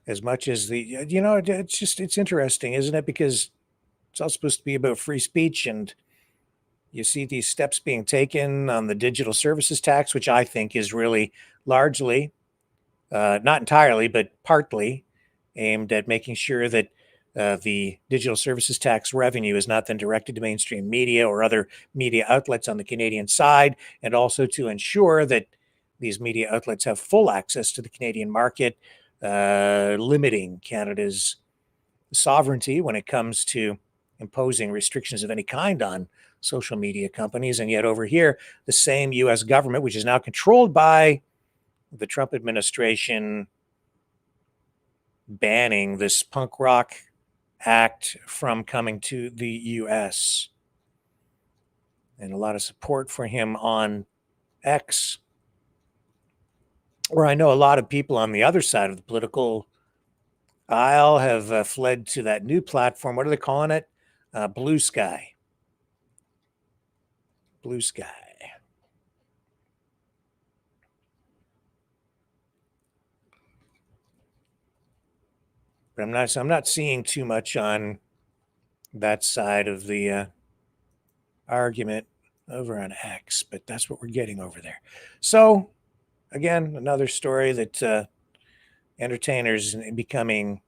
as much as it's interesting, isn't it? Because it's all supposed to be about free speech, and you see these steps being taken on the digital services tax, which I think is really largely, not entirely, but partly aimed at making sure that the digital services tax revenue is not then directed to mainstream media or other media outlets on the Canadian side, and also to ensure that these media outlets have full access to the Canadian market, limiting Canada's sovereignty when it comes to imposing restrictions of any kind on social media companies. And yet over here, the same U.S. government, which is now controlled by the Trump administration, banning this punk rock act from coming to the U.S. And a lot of support for him on X, where I know a lot of people on the other side of the political aisle have fled to that new platform. What are they calling it? Blue Sky. Blue Sky. But I'm not seeing too much on that side of the argument over on X, but that's what we're getting over there. So, again, another story that entertainers becoming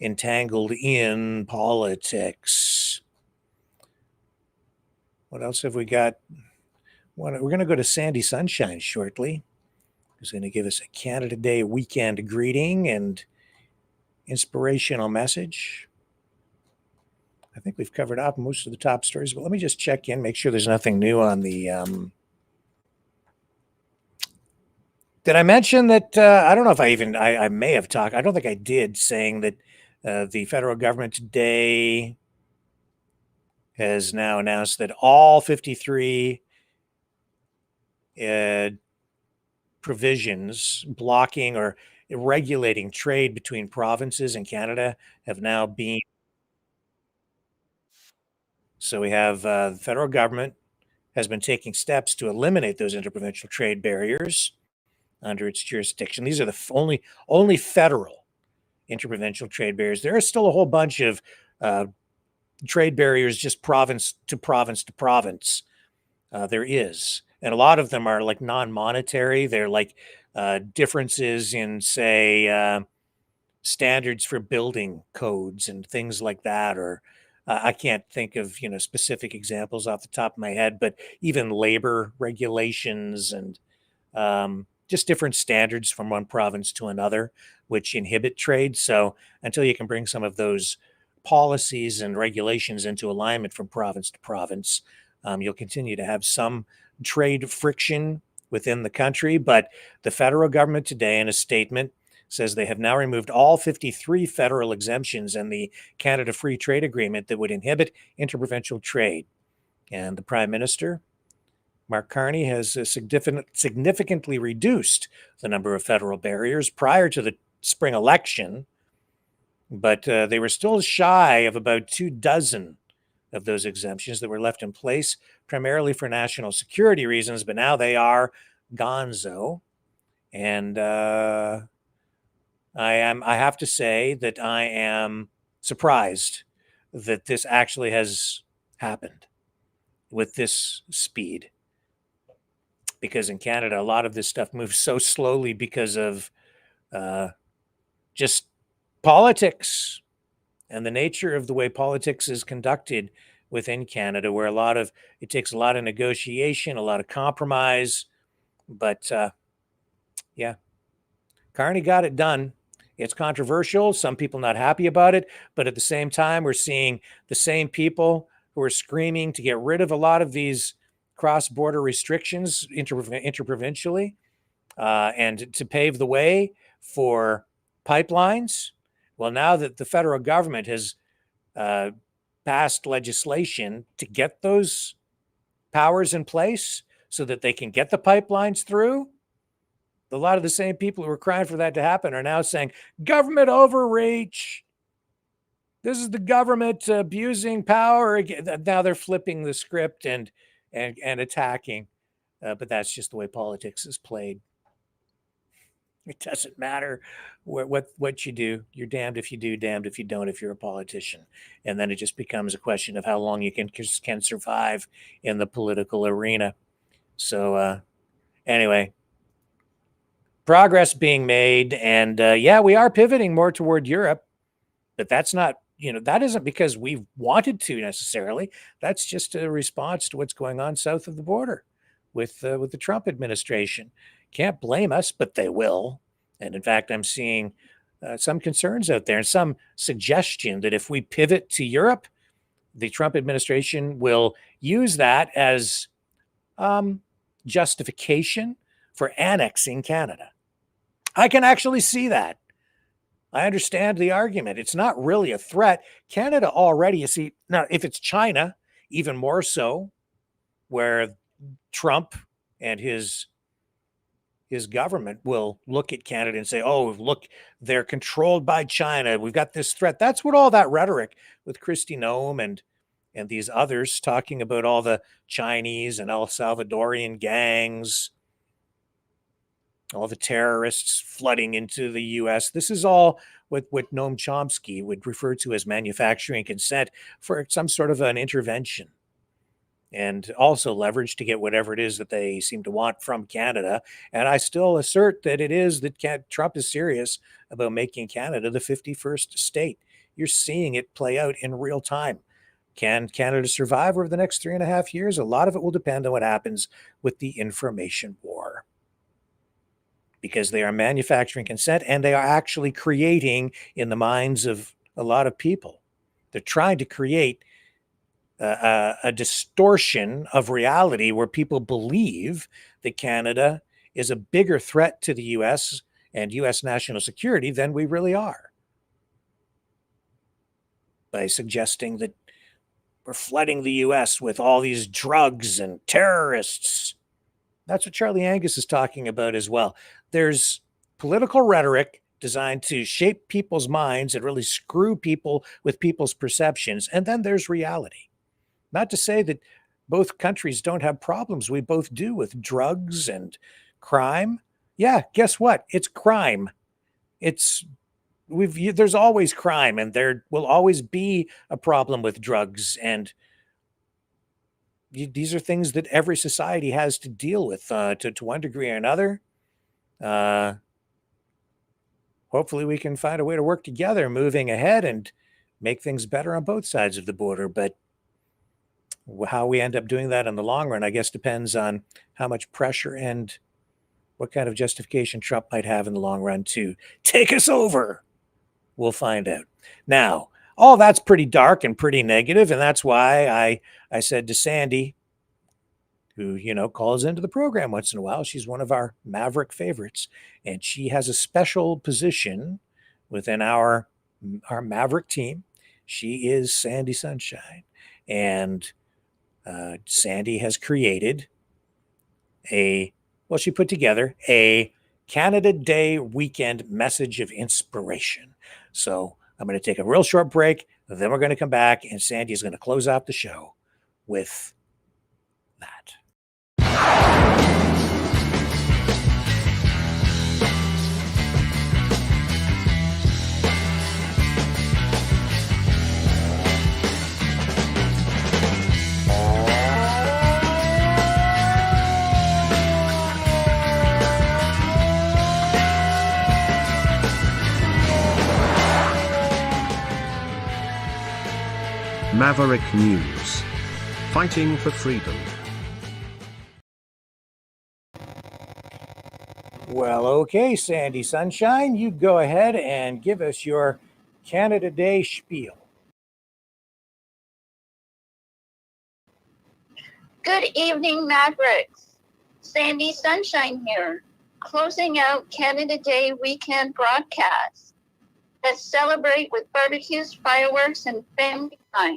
entangled in politics. What else have we got? We're going to go to Sandy Sunshine shortly, who's going to give us a Canada Day weekend greeting and inspirational message. I think we've covered up most of the top stories, but let me just check in, make sure there's nothing new on the... Did I mention that, I don't know if I may have talked, I don't think I did, saying that the federal government today has now announced that all 53 provisions blocking or regulating trade between provinces in Canada have now been. So we have the federal government has been taking steps to eliminate those interprovincial trade barriers under its jurisdiction. These are the only federal interprovincial trade barriers. There are still a whole bunch of trade barriers just province to province to province. There is. And a lot of them are like non-monetary. They're like differences in, say, standards for building codes and things like that. Or I can't think of, specific examples off the top of my head, but even labor regulations and just different standards from one province to another, which inhibit trade. So until you can bring some of those policies and regulations into alignment from province to province, you'll continue to have some trade friction within the country. But the federal government today, in a statement, says they have now removed all 53 federal exemptions in the Canada Free Trade Agreement that would inhibit interprovincial trade. And the Prime Minister, Mark Carney, has significantly reduced the number of federal barriers prior to the spring election, but they were still shy of about 24 of those exemptions that were left in place, primarily for national security reasons, but now they are gonzo. And I have to say that I am surprised that this actually has happened with this speed. Because in Canada, a lot of this stuff moves so slowly because of just politics and the nature of the way politics is conducted within Canada, where it takes a lot of negotiation, a lot of compromise. But yeah, Carney got it done. It's controversial. Some people not happy about it, but at the same time, we're seeing the same people who are screaming to get rid of a lot of these cross-border restrictions interprovincially and to pave the way for pipelines. Well, now that the federal government has passed legislation to get those powers in place so that they can get the pipelines through, a lot of the same people who were crying for that to happen are now saying, government overreach. This is the government abusing power. Now they're flipping the script and attacking. But that's just the way politics is played. It doesn't matter what you do. You're damned if you do, damned if you don't, if you're a politician. And then it just becomes a question of how long you can survive in the political arena. So anyway, progress being made. And yeah, we are pivoting more toward Europe. But that's not, that isn't because we've wanted to necessarily. That's just a response to what's going on south of the border with the Trump administration. Can't blame us, but they will. And in fact, I'm seeing some concerns out there and some suggestion that if we pivot to Europe, the Trump administration will use that as justification for annexing Canada. I can actually see that. I understand the argument. It's not really a threat. Canada already, you see, now if it's China, even more so, where Trump and his government will look at Canada and say, oh, look, they're controlled by China. We've got this threat. That's what all that rhetoric with Kristi Noem and these others talking about all the Chinese and El Salvadorian gangs, all the terrorists flooding into the U.S. This is all what Noam Chomsky would refer to as manufacturing consent for some sort of an intervention, and also leverage to get whatever it is that they seem to want from Canada. And I still assert that it is that Trump is serious about making Canada the 51st state. You're seeing it play out in real time. Can Canada survive over the next 3.5 years? A lot of it will depend on what happens with the information war, because they are manufacturing consent and they are actually creating in the minds of a lot of people. They're trying to create a distortion of reality where people believe that Canada is a bigger threat to the U.S. and U.S. national security than we really are, by suggesting that we're flooding the U.S. with all these drugs and terrorists. That's what Charlie Angus is talking about as well. There's political rhetoric designed to shape people's minds and really screw people with people's perceptions. And then there's reality. Not to say that both countries don't have problems. We both do with drugs and crime. Yeah, guess what? It's crime. There's always crime, and there will always be a problem with drugs. And these are things that every society has to deal with to one degree or another. Hopefully we can find a way to work together moving ahead and make things better on both sides of the border. But how we end up doing that in the long run, I guess, depends on how much pressure and what kind of justification Trump might have in the long run to take us over. We'll find out. Now, all that's pretty dark and pretty negative, and that's why I said to Sandy, who, calls into the program once in a while, she's one of our Maverick favorites, and she has a special position within our Maverick team. She is Sandy Sunshine, and Sandy has created she put together a Canada Day weekend message of inspiration. So I'm going to take a real short break, then we're going to come back, and Sandy is going to close out the show with that. Maverick News. Fighting for freedom. Well, okay, Sandy Sunshine, you go ahead and give us your Canada Day spiel. Good evening, Mavericks. Sandy Sunshine here, closing out Canada Day weekend broadcast. Let's celebrate with barbecues, fireworks, and family time.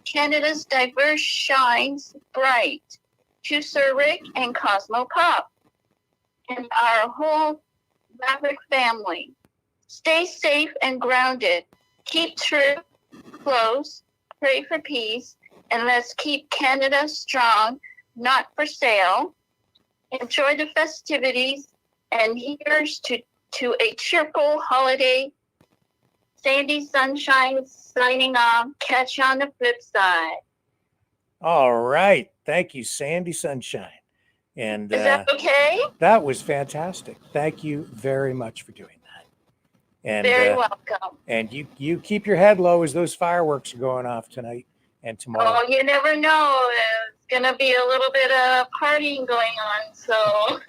Canada's diverse shines bright to Sir Rick and Cosmo Pop and our whole Maverick family. Stay safe and grounded. Keep true, close, pray for peace, and let's keep Canada strong, not for sale. Enjoy the festivities and here's to a cheerful holiday. Sandy Sunshine signing off. Catch you on the flip side. All right. Thank you, Sandy Sunshine. And is that okay? That was fantastic. Thank you very much for doing that. And very welcome. And you keep your head low as those fireworks are going off tonight and tomorrow. Oh, you never know. It's going to be a little bit of partying going on. So.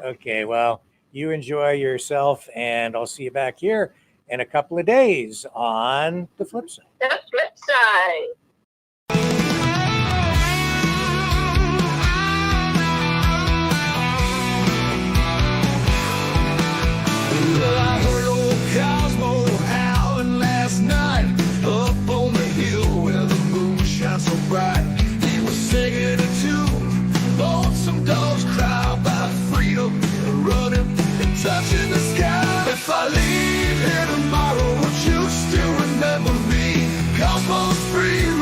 Okay. Well, you enjoy yourself, and I'll see you back here in a couple of days on the flip side. The flip side. Well, I heard old Cosmo howling last night up on the hill where the moon shines so bright. He was singing a tune, lonesome dogs cry about freedom, running and touching the sky. If I leave here tomorrow, would you still remember me? Cosmo's free.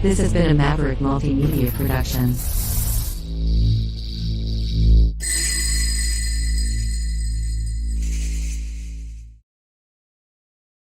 This has been a Maverick Multimedia production.